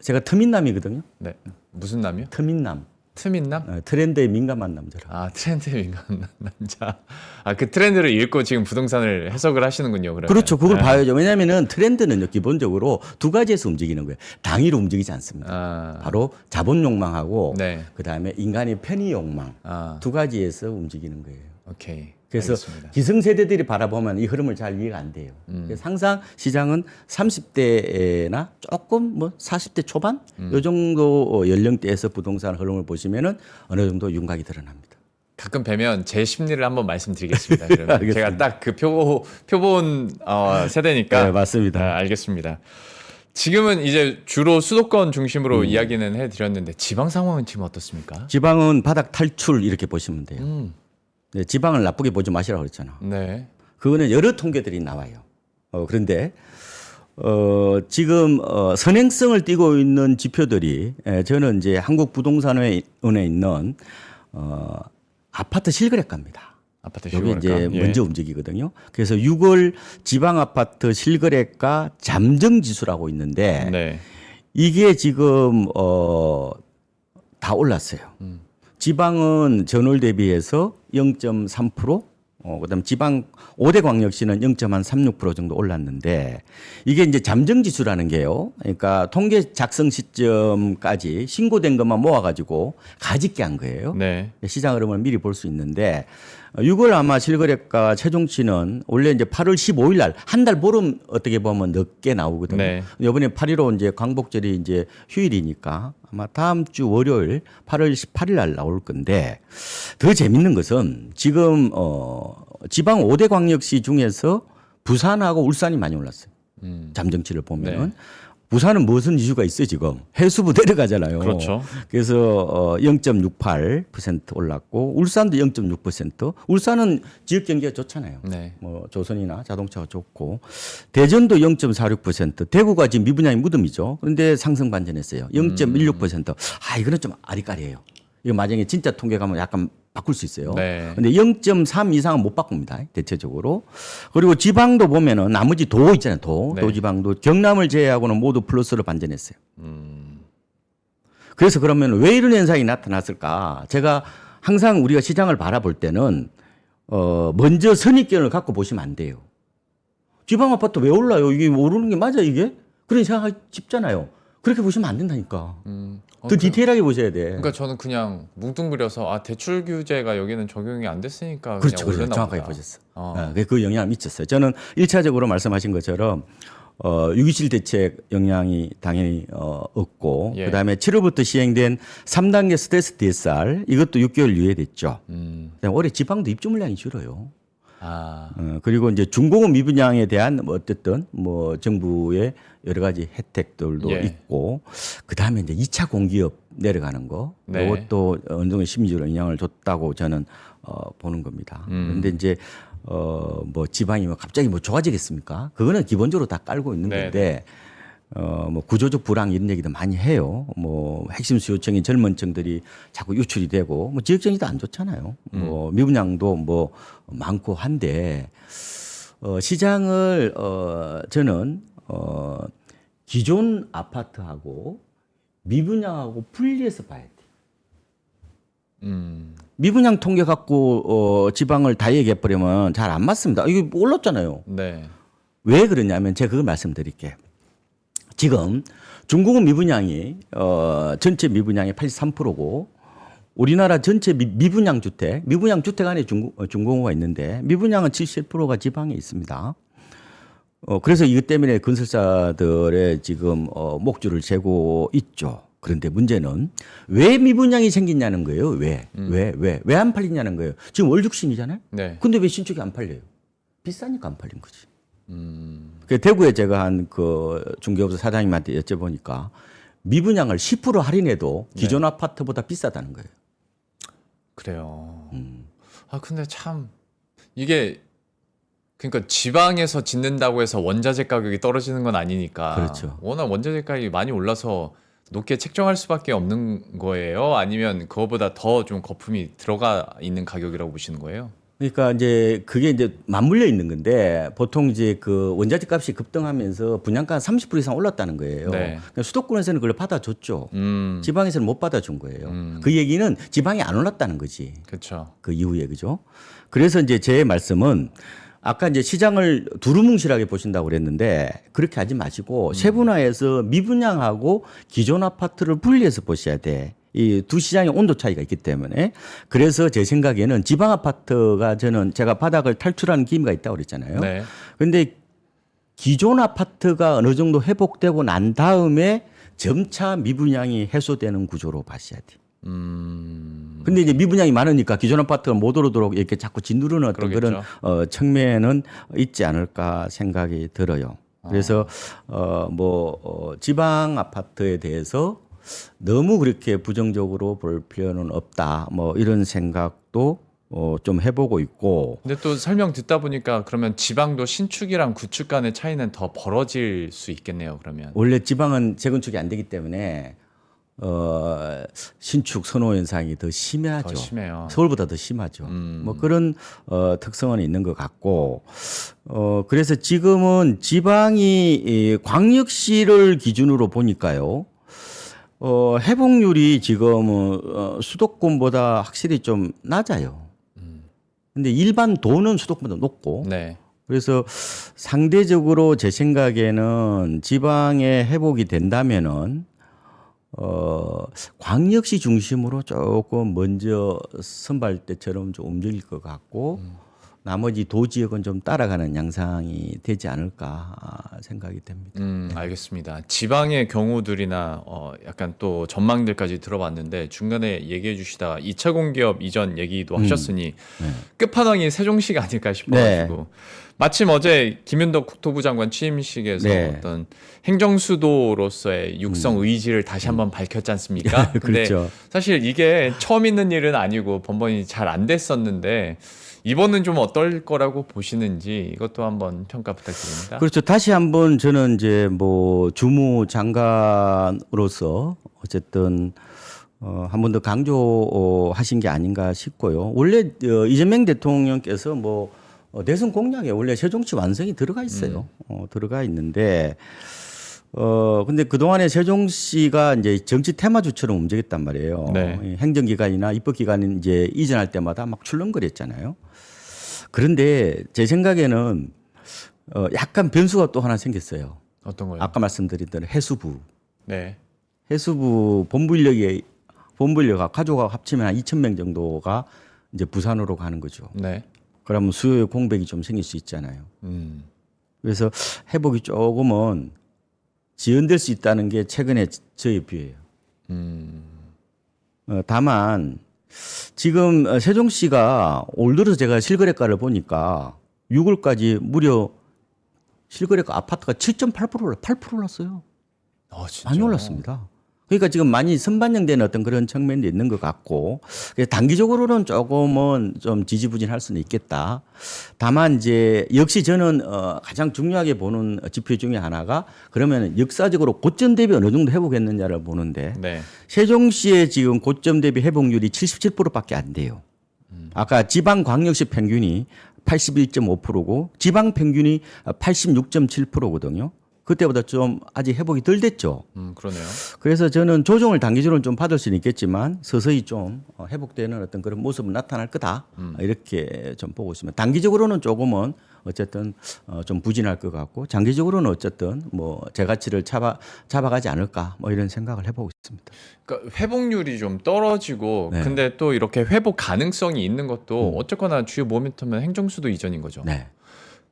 제가 터민남이거든요. 네. 무슨 남이요? 터민남. 트민남? 트렌드에 민감한 남자라. 아, 트렌드에 민감한 남자. 아, 그 트렌드를 읽고 지금 부동산을 해석을 하시는군요. 그러면. 그렇죠. 그걸 네. 봐야죠. 왜냐하면은 트렌드는요, 기본적으로 두 가지에서 움직이는 거예요. 당위로 움직이지 않습니다. 아, 바로 자본 욕망하고 네. 그다음에 인간의 편의 욕망 아, 두 가지에서 움직이는 거예요. 오케이. 그래서 알겠습니다. 기성세대들이 바라보면 이 흐름을 잘 이해가 안 돼요. 그래서 항상 시장은 30대나 조금 뭐 40대 초반 요 정도 연령대에서 부동산 흐름을 보시면은 어느 정도 윤곽이 드러납니다. 가끔 뵈면 제 심리를 한번 말씀드리겠습니다. 그러면 알겠습니다. 제가 딱 그 표본 세대니까. 네, 맞습니다. 아, 알겠습니다. 지금은 이제 주로 수도권 중심으로 이야기는 해드렸는데 지방 상황은 지금 어떻습니까? 지방은 바닥 탈출 이렇게 보시면 돼요. 음, 네, 지방을 나쁘게 보지 마시라고 그랬잖아. 네. 그거는 여러 통계들이 나와요. 그런데 지금 선행성을 띠고 있는 지표들이 저는 이제 한국부동산원에 있는 아파트 실거래가입니다. 아파트 여기 실거래가. 이제 예. 먼저 움직이거든요. 그래서 6월 지방 아파트 실거래가 잠정 지수라고 있는데 네. 이게 지금 다 올랐어요. 지방은 전월 대비해서 0.3%, 그다음 지방 5대 광역시는 0.36% 정도 올랐는데 이게 이제 잠정 지수라는 게요. 그러니까 통계 작성 시점까지 신고된 것만 모아가지고 가짓게 한 거예요. 네. 시장 흐름을 미리 볼 수 있는데 6월 아마 실거래가 최종치는 원래 이제 8월 15일 날 한 달 보름 어떻게 보면 늦게 나오거든요. 네. 이번에 8.15 이제 광복절이 이제 휴일이니까 아마 다음 주 월요일 8월 18일 날 나올 건데 더 재밌는 것은 지금 지방 5대 광역시 중에서 부산하고 울산이 많이 올랐어요. 잠정치를 보면은. 부산은 무슨 이슈가 있어요, 지금? 해수부 내려가잖아요. 그렇죠. 그래서 0.68% 올랐고 울산도 0.6%. 울산은 지역 경기가 좋잖아요. 네. 뭐 조선이나 자동차가 좋고 대전도 0.46%. 대구가 지금 미분양이 무덤이죠. 그런데 상승 반전했어요. 0.16%. 아, 이거는 좀 아리까리해요. 이거 만약에 진짜 통계 가면 약간 바꿀 수 있어요. 네. 근데 0.3 이상은 못 바꿉니다. 대체적으로. 그리고 지방도 보면은 나머지 도 있잖아요. 네. 도 지방도 경남을 제외하고는 모두 플러스로 반전했어요. 그래서 그러면 왜 이런 현상이 나타났을까? 제가 항상 우리가 시장을 바라볼 때는 먼저 선입견을 갖고 보시면 안 돼요. 지방 아파트 왜 올라요? 이게 오르는 게 맞아 이게? 그런 생각하기 쉽잖아요. 그렇게 보시면 안 된다니까. 더 디테일하게 보셔야 돼. 그러니까 저는 그냥 뭉뚱그려서 대출 규제가 여기는 적용이 안 됐으니까 그렇죠. 그냥 올렸나 정확하게 보다. 보셨어. 어. 그 영향을 미쳤어요. 저는 1차적으로 말씀하신 것처럼 6.27 대책 영향이 당연히 없고 예. 그다음에 7월부터 시행된 3단계 스트레스 DSR 이것도 6개월 유예됐죠. 그다음에 올해 지방도 입주 물량이 줄어요. 아, 그리고 이제 중공업 미분양에 대한 뭐 어쨌든 뭐 정부의 여러 가지 혜택들도 예. 있고 그다음에 이제 2차 공기업 내려가는 거 네. 이것도 어느 정도 심리적으로 영향을 줬다고 저는 보는 겁니다. 그런데 이제 뭐 지방이 뭐 갑자기 뭐 좋아지겠습니까? 그거는 기본적으로 다 깔고 있는 네. 건데 뭐 구조적 불황 이런 얘기도 많이 해요. 뭐 핵심 수요층인 젊은 층들이 자꾸 유출이 되고 뭐 지역 정치도 안 좋잖아요. 뭐 미분양도 뭐 많고 한데 시장을 저는 기존 아파트하고 미분양하고 분리해서 봐야 돼. 미분양 통계 갖고 지방을 다 얘기해 버리면 잘 안 맞습니다. 이게 올랐잖아요. 네. 왜 그러냐면 제가 그걸 말씀드릴게요. 지금 중공업 미분양이 전체 미분양의 83%고 우리나라 전체 미분양 주택 안에 중공업가 있는데 미분양은 70%가 지방에 있습니다. 그래서 이것 때문에 건설사들의 지금 목줄을 재고 있죠. 그런데 문제는 왜 미분양이 생기냐는 거예요. 왜 안 팔리냐는 거예요. 지금 월죽신이잖아요. 네. 근데 왜 신축이 안 팔려요? 비싸니까 안 팔린 거지. 그 대구에 제가 한 그 중개업소 사장님한테 여쭤보니까 미분양을 10% 할인해도 기존 아파트보다 비싸다는 거예요. 그래요. 근데 참 이게 그러니까 지방에서 짓는다고 해서 원자재 가격이 떨어지는 건 아니니까. 그렇죠. 워낙 원자재 가격이 많이 올라서 높게 책정할 수밖에 없는 거예요? 아니면 그거보다 더 좀 거품이 들어가 있는 가격이라고 보시는 거예요? 그러니까 이제 그게 이제 맞물려 있는 건데 보통 이제 그 원자재 값이 급등하면서 분양가가 30% 이상 올랐다는 거예요. 네. 그러니까 수도권에서는 그걸 받아줬죠. 음, 지방에서는 못 받아준 거예요. 그 얘기는 지방이 안 올랐다는 거지. 그렇죠. 그 이후에 그죠. 그래서 이제 제 말씀은 아까 이제 시장을 두루뭉실하게 보신다고 그랬는데 그렇게 하지 마시고 세분화해서 미분양하고 기존 아파트를 분리해서 보셔야 돼. 이 두 시장의 온도 차이가 있기 때문에 그래서 제 생각에는 지방 아파트가 저는 제가 바닥을 탈출하는 기미가 있다고 그랬잖아요. 네. 그런데 기존 아파트가 어느 정도 회복되고 난 다음에 점차 미분양이 해소되는 구조로 봐셔야 돼. 근데 이제 미분양이 많으니까 기존 아파트가 못 오르도록 이렇게 자꾸 짓누르는 어떤 그러겠죠. 그런 측면은 있지 않을까 생각이 들어요. 그래서 지방 아파트에 대해서 너무 그렇게 부정적으로 볼 필요는 없다. 뭐 이런 생각도 좀 해보고 있고. 근데 또 설명 듣다 보니까 그러면 지방도 신축이랑 구축 간의 차이는 더 벌어질 수 있겠네요. 그러면. 원래 지방은 재건축이 안 되기 때문에 신축 선호 현상이 더 심하죠. 더 심해요. 서울보다 더 심하죠. 뭐 그런 특성은 있는 것 같고 그래서 지금은 지방이 이 광역시를 기준으로 보니까요. 회복률이 지금은 수도권보다 확실히 좀 낮아요. 근데 일반 도는 수도권보다 높고 네. 그래서 상대적으로 제 생각에는 지방에 회복이 된다면은 광역시 중심으로 조금 먼저 선발대처럼 좀 움직일 것 같고 나머지 도 지역은 좀 따라가는 양상이 되지 않을까 생각이 됩니다. 알겠습니다. 지방의 경우들이나 약간 또 전망들까지 들어봤는데 중간에 얘기해 주시다가 2차 공기업 이전 얘기도 하셨으니 끝판왕이 세종시가 아닐까 싶어가지고 마침 어제 김윤덕 국토부 장관 취임식에서 네. 어떤 행정수도로서의 육성 의지를 다시 한번 밝혔지 않습니까? 근데 그렇죠. 사실 이게 처음 있는 일은 아니고 번번이 잘 안 됐었는데 이번은 좀 어떨 거라고 보시는지 이것도 한번 평가 부탁드립니다. 그렇죠. 다시 한번 저는 이제 뭐 주무 장관으로서 어쨌든 한 번 더 강조하신 게 아닌가 싶고요. 원래 이재명 대통령께서 뭐 대선 공약에 원래 세종시 완성이 들어가 있어요. 들어가 있는데 근데 그동안에 세종시가 이제 정치 테마주처럼 움직였단 말이에요. 네. 행정기관이나 입법기관 이제 이전할 때마다 막 출렁거렸잖아요. 그런데 제 생각에는 약간 변수가 또 하나 생겼어요. 어떤 거요? 아까 말씀드린 대로 해수부. 네. 해수부 본부인력과 가족하고 합치면 한 2,000명 정도가 이제 부산으로 가는 거죠. 네. 그러면 수요의 공백이 좀 생길 수 있잖아요. 음. 그래서 회복이 조금은 지연될 수 있다는 게 최근에 저의 비유예요. 다만 지금 세종시가 올 들어서 제가 실거래가를 보니까 6월까지 무려 실거래가 아파트가 8% 올랐어요. 진짜. 많이 올랐습니다. 그러니까 지금 많이 선반영되는 어떤 그런 측면도 있는 것 같고 그래서 단기적으로는 조금은 좀 지지부진할 수는 있겠다. 다만 이제 역시 저는 가장 중요하게 보는 지표 중에 하나가 그러면 역사적으로 고점 대비 어느 정도 회복했느냐를 보는데 네. 세종시의 지금 고점 대비 회복률이 77%밖에 안 돼요. 아까 지방 광역시 평균이 81.5%고 지방 평균이 86.7%거든요. 그때보다 좀 아직 회복이 덜 됐죠. 그러네요. 그래서 저는 조정을 단기적으로는 좀 받을 수는 있겠지만 서서히 좀 회복되는 어떤 그런 모습은 나타날 거다. 이렇게 좀 보고 있습니다. 단기적으로는 조금은 어쨌든 좀 부진할 것 같고 장기적으로는 어쨌든 뭐 제가치를 잡아가지 않을까 뭐 이런 생각을 해보고 있습니다. 그러니까 회복률이 좀 떨어지고 네. 근데 또 이렇게 회복 가능성이 있는 것도 어쨌거나 주요 모멘텀은 행정수도 이전인 거죠. 네.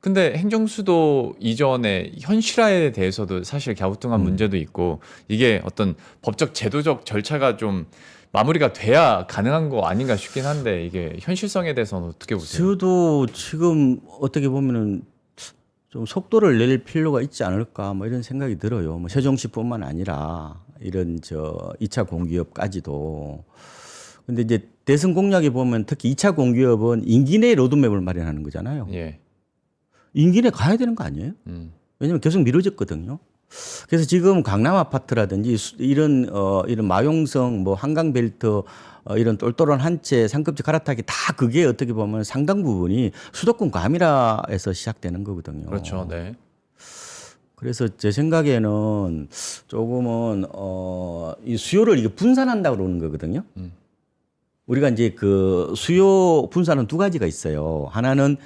근데 행정수도 이전의 현실화에 대해서도 사실 갸우뚱한 문제도 있고 이게 어떤 법적 제도적 절차가 좀 마무리가 돼야 가능한 거 아닌가 싶긴 한데 이게 현실성에 대해서는 어떻게 보세요? 저도 지금 어떻게 보면은 좀 속도를 낼 필요가 있지 않을까 뭐 이런 생각이 들어요. 뭐 세종시뿐만 아니라 이런 2차 공기업까지도. 근데 이제 대선 공약에 보면 특히 2차 공기업은 임기 내 로드맵을 마련하는 거잖아요. 예. 임기 내에 가야 되는 거 아니에요? 왜냐면 계속 미뤄졌거든요. 그래서 지금 강남 아파트라든지 이런 마용성 뭐 한강벨트 이런 똘똘한 한 채 상급지 갈아타기 다 그게 어떻게 보면 상당 부분이 수도권 과밀화에서 시작되는 거거든요. 그렇죠. 네. 그래서 제 생각에는 조금은 이 수요를 이게 분산한다고 그러는 거거든요. 우리가 이제 그 수요 분산은 두 가지가 있어요. 하나는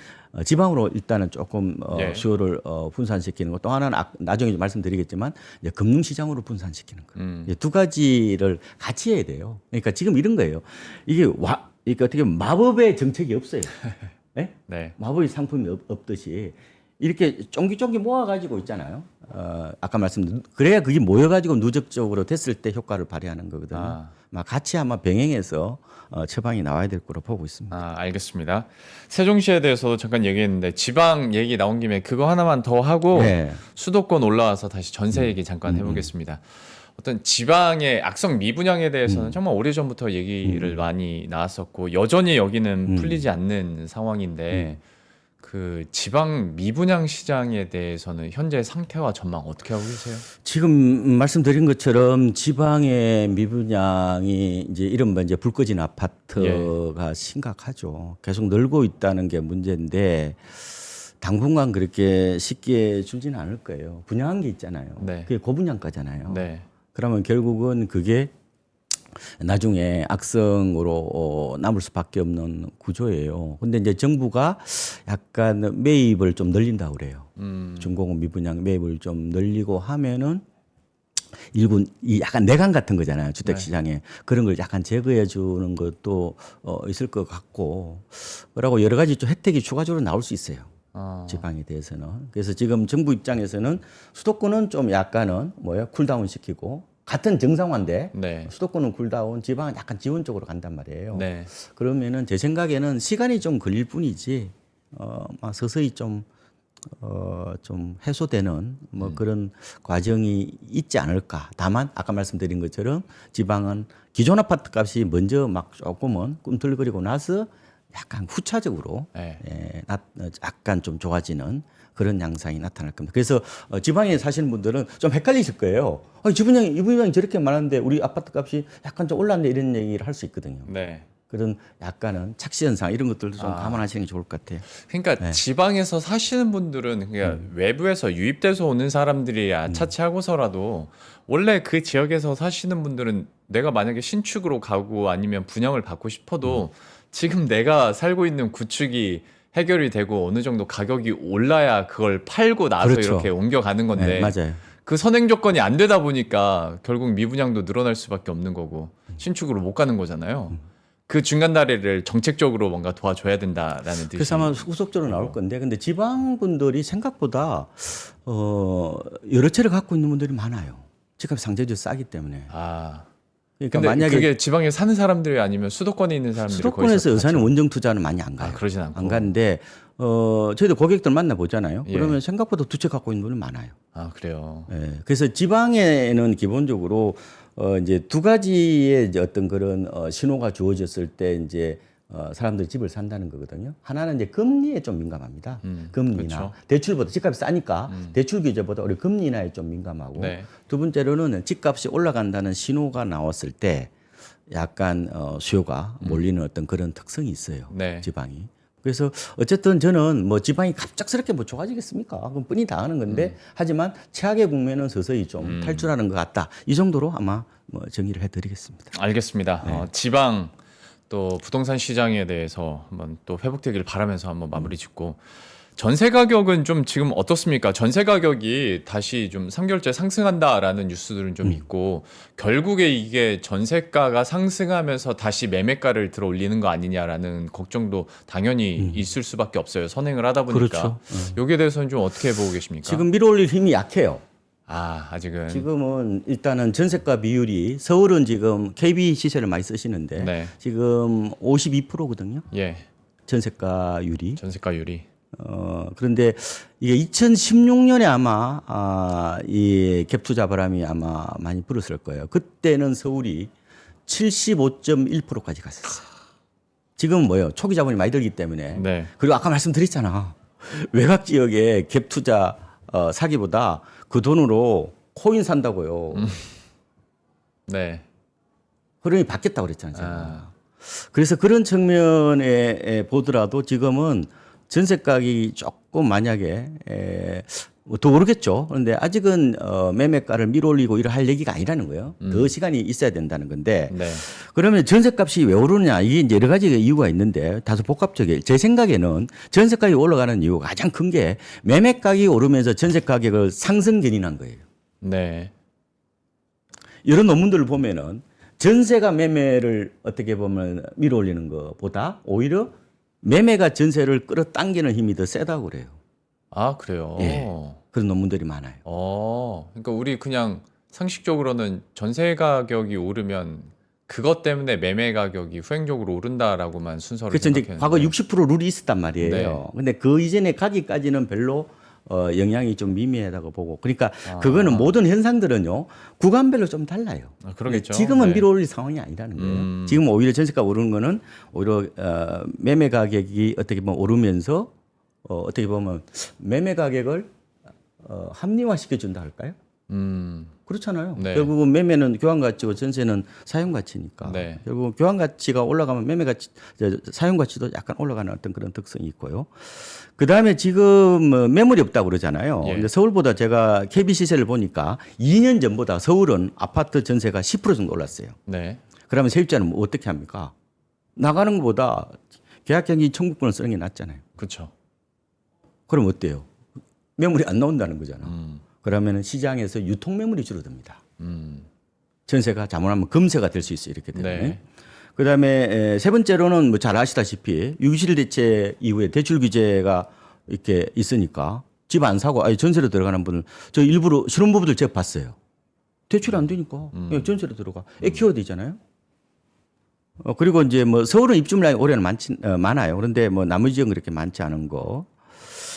지방으로 일단은 조금 예. 수요를 분산시키는 거, 또 하나는 나중에 말씀드리겠지만 이제 금융시장으로 분산시키는 거. 이두 가지를 같이 해야 돼요. 그러니까 지금 이런 거예요. 이게 그러니까 어떻게 보면 마법의 정책이 없어요. 네? 네. 마법의 상품이 없듯이 이렇게 쫑기쫑기 모아가지고 있잖아요. 아까 말씀드린 그래야 그게 모여가지고 누적적으로 됐을 때 효과를 발휘하는 거거든요. 막 같이 아마 병행해서 처방이 나와야 될 거로 보고 있습니다. 알겠습니다. 세종시에 대해서도 잠깐 얘기했는데 지방 얘기 나온 김에 그거 하나만 더 하고 네. 수도권 올라와서 다시 전세 얘기 잠깐 해보겠습니다. 어떤 지방의 악성 미분양에 대해서는 정말 오래전부터 얘기를 많이 나왔었고 여전히 여기는 풀리지 않는 상황인데 그 지방 미분양 시장에 대해서는 현재 상태와 전망 어떻게 하고 계세요? 지금 말씀드린 것처럼 지방의 미분양이 이제 이른바 이제 불 꺼진 아파트가 심각하죠. 계속 늘고 있다는 게 문제인데 당분간 그렇게 쉽게 줄지는 않을 거예요. 분양한 게 있잖아요. 네. 그게 고분양가잖아요. 네. 그러면 결국은 그게 나중에 악성으로 남을 수밖에 없는 구조예요. 근데 이제 정부가 약간 매입을 좀 늘린다고 그래요. 중공업 미분양 매입을 좀 늘리고 하면은 일군 이 약간 내강 같은 거잖아요. 주택 시장에 그런 걸 약간 제거해 주는 것도 있을 것 같고, 그러고 여러 가지 좀 혜택이 추가적으로 나올 수 있어요. 지방에 대해서는. 그래서 지금 정부 입장에서는 수도권은 좀 약간은 쿨다운 시키고 같은 정상화인데 네. 수도권은 쿨다운, 지방은 약간 지원 쪽으로 간단 말이에요. 네. 그러면은 제 생각에는 시간이 좀 걸릴 뿐이지 막 서서히 좀 해소되는 그런 과정이 있지 않을까. 다만 아까 말씀드린 것처럼 지방은 기존 아파트 값이 먼저 막 조금은 꿈틀거리고 나서 약간 후차적으로 네. 약간 좀 좋아지는 그런 양상이 나타날 겁니다. 그래서 지방에 사시는 분들은 좀 헷갈리실 거예요. 이분양이 저렇게 많은데 우리 아파트 값이 약간 좀 올랐네 이런 얘기를 할 수 있거든요. 네. 그런 약간은 착시 현상 이런 것들도 좀 감안하시는 게 좋을 것 같아요. 그러니까 지방에서 사시는 분들은 그러니까 외부에서 유입돼서 오는 사람들이야 차치하고서라도 원래 그 지역에서 사시는 분들은 내가 만약에 신축으로 가고 아니면 분양을 받고 싶어도 지금 내가 살고 있는 구축이 해결이 되고 어느 정도 가격이 올라야 그걸 팔고 나서 그렇죠. 이렇게 옮겨가는 건데 네, 맞아요. 그 선행 조건이 안 되다 보니까 결국 미분양도 늘어날 수밖에 없는 거고 신축으로 못 가는 거잖아요. 그 중간 다리를 정책적으로 뭔가 도와줘야 된다라는 뜻이. 그래서 아마 후속적으로 나올 건데, 근데 지방 분들이 생각보다 여러 채를 갖고 있는 분들이 많아요. 집값 상대적으로 싸기 때문에. 그러니까 근데 만약에 그게 지방에 사는 사람들이 아니면 수도권에 있는 사람들이 수도권에서 거기서 요새는 원정 투자는 많이 안 가요. 그러진 않고. 안 가는데 저희도 고객들 만나 보잖아요. 예. 그러면 생각보다 두 채 갖고 있는 분이 많아요. 그래요. 예. 그래서 지방에는 기본적으로 이제 두 가지의 이제 어떤 그런 신호가 주어졌을 때 이제 사람들이 집을 산다는 거거든요. 하나는 이제 금리에 좀 민감합니다. 금리나 그렇죠. 대출보다 집값이 싸니까 대출 규제보다 우리 금리 인하에 좀 민감하고 네. 두 번째로는 집값이 올라간다는 신호가 나왔을 때 약간 수요가 몰리는 어떤 그런 특성이 있어요. 네. 지방이. 그래서 어쨌든 저는 뭐 지방이 갑작스럽게 뭐 좋아지겠습니까? 그건 뻔히 다 하는 건데 하지만 최악의 국면은 서서히 좀 탈출하는 것 같다. 이 정도로 아마 뭐 정의를 해드리겠습니다. 알겠습니다. 지방 또 부동산 시장에 대해서 한번 또 회복되길 바라면서 한번 마무리 짓고 전세 가격은 좀 지금 어떻습니까? 전세 가격이 다시 좀 3개월째 상승한다라는 뉴스들은 좀 있고 결국에 이게 전세가가 상승하면서 다시 매매가를 들어 올리는 거 아니냐라는 걱정도 당연히 있을 수밖에 없어요. 선행을 하다 보니까. 그렇죠. 여기에 대해서는 좀 어떻게 보고 계십니까? 지금 밀어올릴 힘이 약해요. 아직은. 지금은 일단은 전세가 비율이 서울은 지금 KB 시세를 많이 쓰시는데 네. 지금 52%거든요. 예. 전세가율이. 전세가율이. 그런데 이게 2016년에 아마 이 갭투자 바람이 아마 많이 불었을 거예요. 그때는 서울이 75.1%까지 갔었어요. 지금은 뭐예요? 초기 자본이 많이 들기 때문에. 네. 그리고 아까 말씀드렸잖아. 외곽 지역에 갭 투자 사기보다 그 돈으로 코인 산다고요. 네. 흐름이 바뀌었다고 그랬잖아요. 제가. 그래서 그런 측면에 보더라도 지금은 전세 가격이 조금 만약에 더 오르겠죠. 그런데 아직은 매매가를 밀어올리고 이럴 얘기가 아니라는 거예요. 더 시간이 있어야 된다는 건데 네. 그러면 전세값이 왜 오르느냐 이게 이제 여러 가지 이유가 있는데 다소 복합적이에요. 제 생각에는 전세가격이 올라가는 이유가 가장 큰 게 매매가격이 오르면서 전세가격을 상승 견인한 거예요. 네. 이런 논문들을 보면은 전세가 매매를 어떻게 보면 밀어올리는 것보다 오히려 매매가 전세를 끌어당기는 힘이 더 세다고 그래요. 아, 그래요. 예. 그런 논문들이 많아요. 그러니까 우리 그냥 상식적으로는 전세 가격이 오르면 그것 때문에 매매 가격이 후행적으로 오른다라고만 순서를 그렇죠. 이제 생각했는데. 과거 60% 룰이 있었단 말이에요. 네. 근데 그 이전에 가기까지는 별로 영향이 좀 미미하다고 보고. 그러니까 그거는 모든 현상들은요 구간별로 좀 달라요. 그러겠죠. 지금은 네. 밀어올릴 상황이 아니라는 거예요. 지금 오히려 전세가 오르는 거는 오히려 매매 가격이 어떻게 보면 오르면서 어떻게 보면 매매 가격을 합리화 시켜준다 할까요? 그렇잖아요. 네. 결국은 매매는 교환 가치고 전세는 사용 가치니까. 네. 결국 교환 가치가 올라가면 매매 가치, 사용 가치도 약간 올라가는 어떤 그런 특성이 있고요. 그 다음에 지금 매물이 없다고 그러잖아요. 예. 근데 서울보다 제가 KB 시세를 보니까 2년 전보다 서울은 아파트 전세가 10% 정도 올랐어요. 네. 그러면 세입자는 뭐 어떻게 합니까? 나가는 것보다 계약경기 청구권을 쓰는 게 낫잖아요. 그렇죠. 그럼 어때요? 매물이 안 나온다는 거잖아. 그러면 시장에서 유통 매물이 줄어듭니다. 전세가 잘못하면 금세가 될 수 있어요. 이렇게 되면. 네. 그다음에 세 번째로는 뭐 잘 아시다시피 6.27 대책 이후에 대출 규제가 이렇게 있으니까 집 안 사고 아예 전세로 들어가는 분을 저 일부러 신혼부부들 제가 봤어요. 대출이 안 되니까 그냥 전세로 들어가. 애 키워야 되잖아요. 그리고 이제 뭐 서울은 입주물량이 올해는 많아요. 그런데 뭐 나머지 지역은 그렇게 많지 않은 거.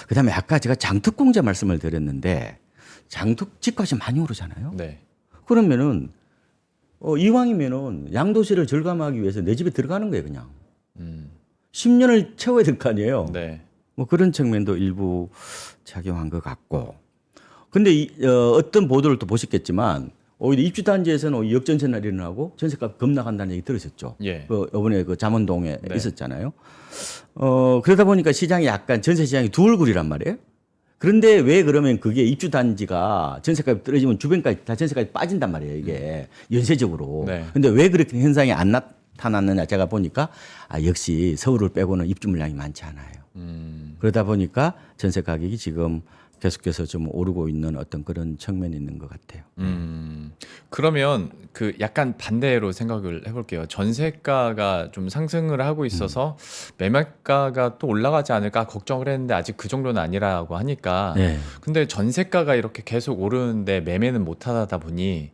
그다음에 아까 제가 장특공제 말씀을 드렸는데 장특 집값이 많이 오르잖아요. 네. 그러면은 이왕이면은 양도세를 절감하기 위해서 내 집에 들어가는 거예요, 그냥. 10년을 채워야 될 거 아니에요. 네. 뭐 그런 측면도 일부 작용한 것 같고. 근데 어떤 보도를 또 보셨겠지만 오히려 입주 단지에서는 역전세 일어나고 전세값 급락한다는 얘기 들으셨죠. 예. 이번에 그 잠원동에 네. 있었잖아요. 그러다 보니까 시장이 약간 전세 시장이 두 얼굴이란 말이에요. 그런데 왜 그러면 그게 입주 단지가 전세값이 떨어지면 주변까지 다 전세값이 빠진단 말이에요. 이게 연쇄적으로. 네. 근데 왜 그렇게 현상이 안 나타났느냐 제가 보니까 역시 서울을 빼고는 입주 물량이 많지 않아요. 그러다 보니까 전세 가격이 지금 계속해서 좀 오르고 있는 어떤 그런 측면이 있는 것 같아요. 그러면 그 약간 반대로 생각을 해볼게요. 전세가가 좀 상승을 하고 있어서 매매가가 또 올라가지 않을까 걱정을 했는데 아직 그 정도는 아니라고 하니까. 네. 근데 전세가가 이렇게 계속 오르는데 매매는 못하다 보니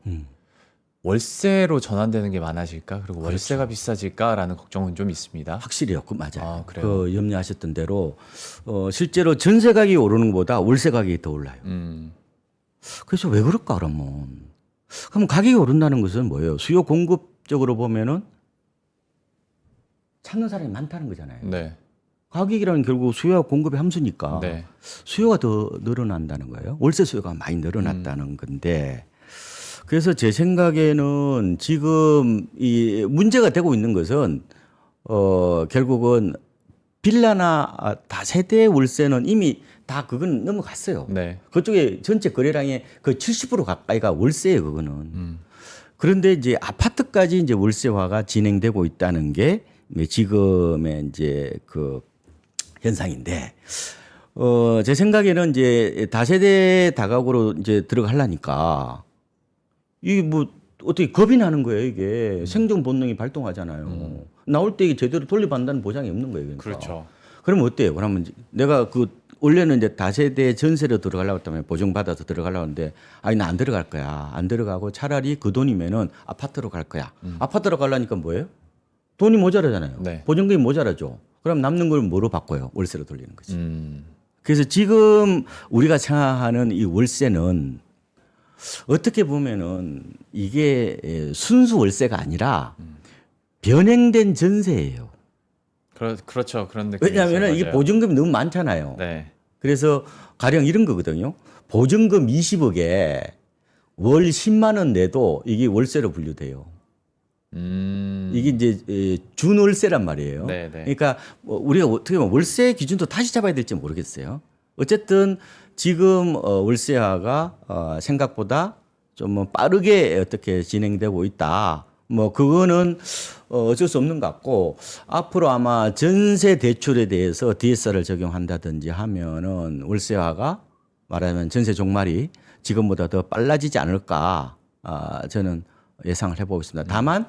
월세로 전환되는 게 많아질까? 그리고 월세가 비싸질까라는 걱정은 좀 있습니다. 확실히요. 그 맞아요. 아, 그래요? 그 염려하셨던 대로 실제로 전세 가격이 오르는 것보다 월세 가격이 더 올라요. 그래서 왜 그럴까 그러면? 그럼 가격이 오른다는 것은 뭐예요? 수요 공급적으로 보면은 찾는 사람이 많다는 거잖아요. 네. 가격이라는 결국 수요와 공급의 함수니까 네. 수요가 더 늘어난다는 거예요. 월세 수요가 많이 늘어났다는 건데 그래서 제 생각에는 지금 이 문제가 되고 있는 것은 결국은 빌라나 다세대 월세는 이미 다 그건 넘어갔어요. 네. 그쪽에 전체 거래량의 그 70% 가까이가 월세예요, 그거는. 그런데 이제 아파트까지 이제 월세화가 진행되고 있다는 게 지금의 이제 그 현상인데, 제 생각에는 이제 다세대 다가구로 이제 들어가려니까 이게 뭐 어떻게 겁이 나는 거예요, 이게. 생존 본능이 발동하잖아요. 나올 때 이게 제대로 돌려받는다는 보장이 없는 거예요. 그러니까. 그렇죠. 그러면 어때요? 그러면 내가 원래는 이제 다세대 전세로 들어가려고 했다면 보증받아서 들어가려고 하는데 아니 나 안 들어갈 거야. 안 들어가고 차라리 그 돈이면은 아파트로 갈 거야. 아파트로 가려니까 뭐예요? 돈이 모자라잖아요. 네. 보증금이 모자라죠. 그럼 남는 걸 뭐로 바꿔요? 월세로 돌리는 거지. 그래서 지금 우리가 생각하는 이 월세는 어떻게 보면은 이게 순수 월세가 아니라 변형된 전세예요. 그렇죠. 그런 느낌. 왜냐하면 이게 보증금이 너무 많잖아요. 네. 그래서 가령 이런 거거든요. 보증금 20억에 월 10만 원 내도 이게 월세로 분류돼요. 이게 이제 준월세란 말이에요. 네네. 그러니까 뭐 우리가 어떻게 보면 월세 기준도 다시 잡아야 될지 모르겠어요. 어쨌든 지금 월세화가 생각보다 좀 빠르게 어떻게 진행되고 있다. 뭐 그거는 어쩔 수 없는 것 같고 앞으로 아마 전세 대출에 대해서 DSR을 적용한다든지 하면은 월세화가 말하면 전세 종말이 지금보다 더 빨라지지 않을까 저는 예상을 해보고 있습니다. 다만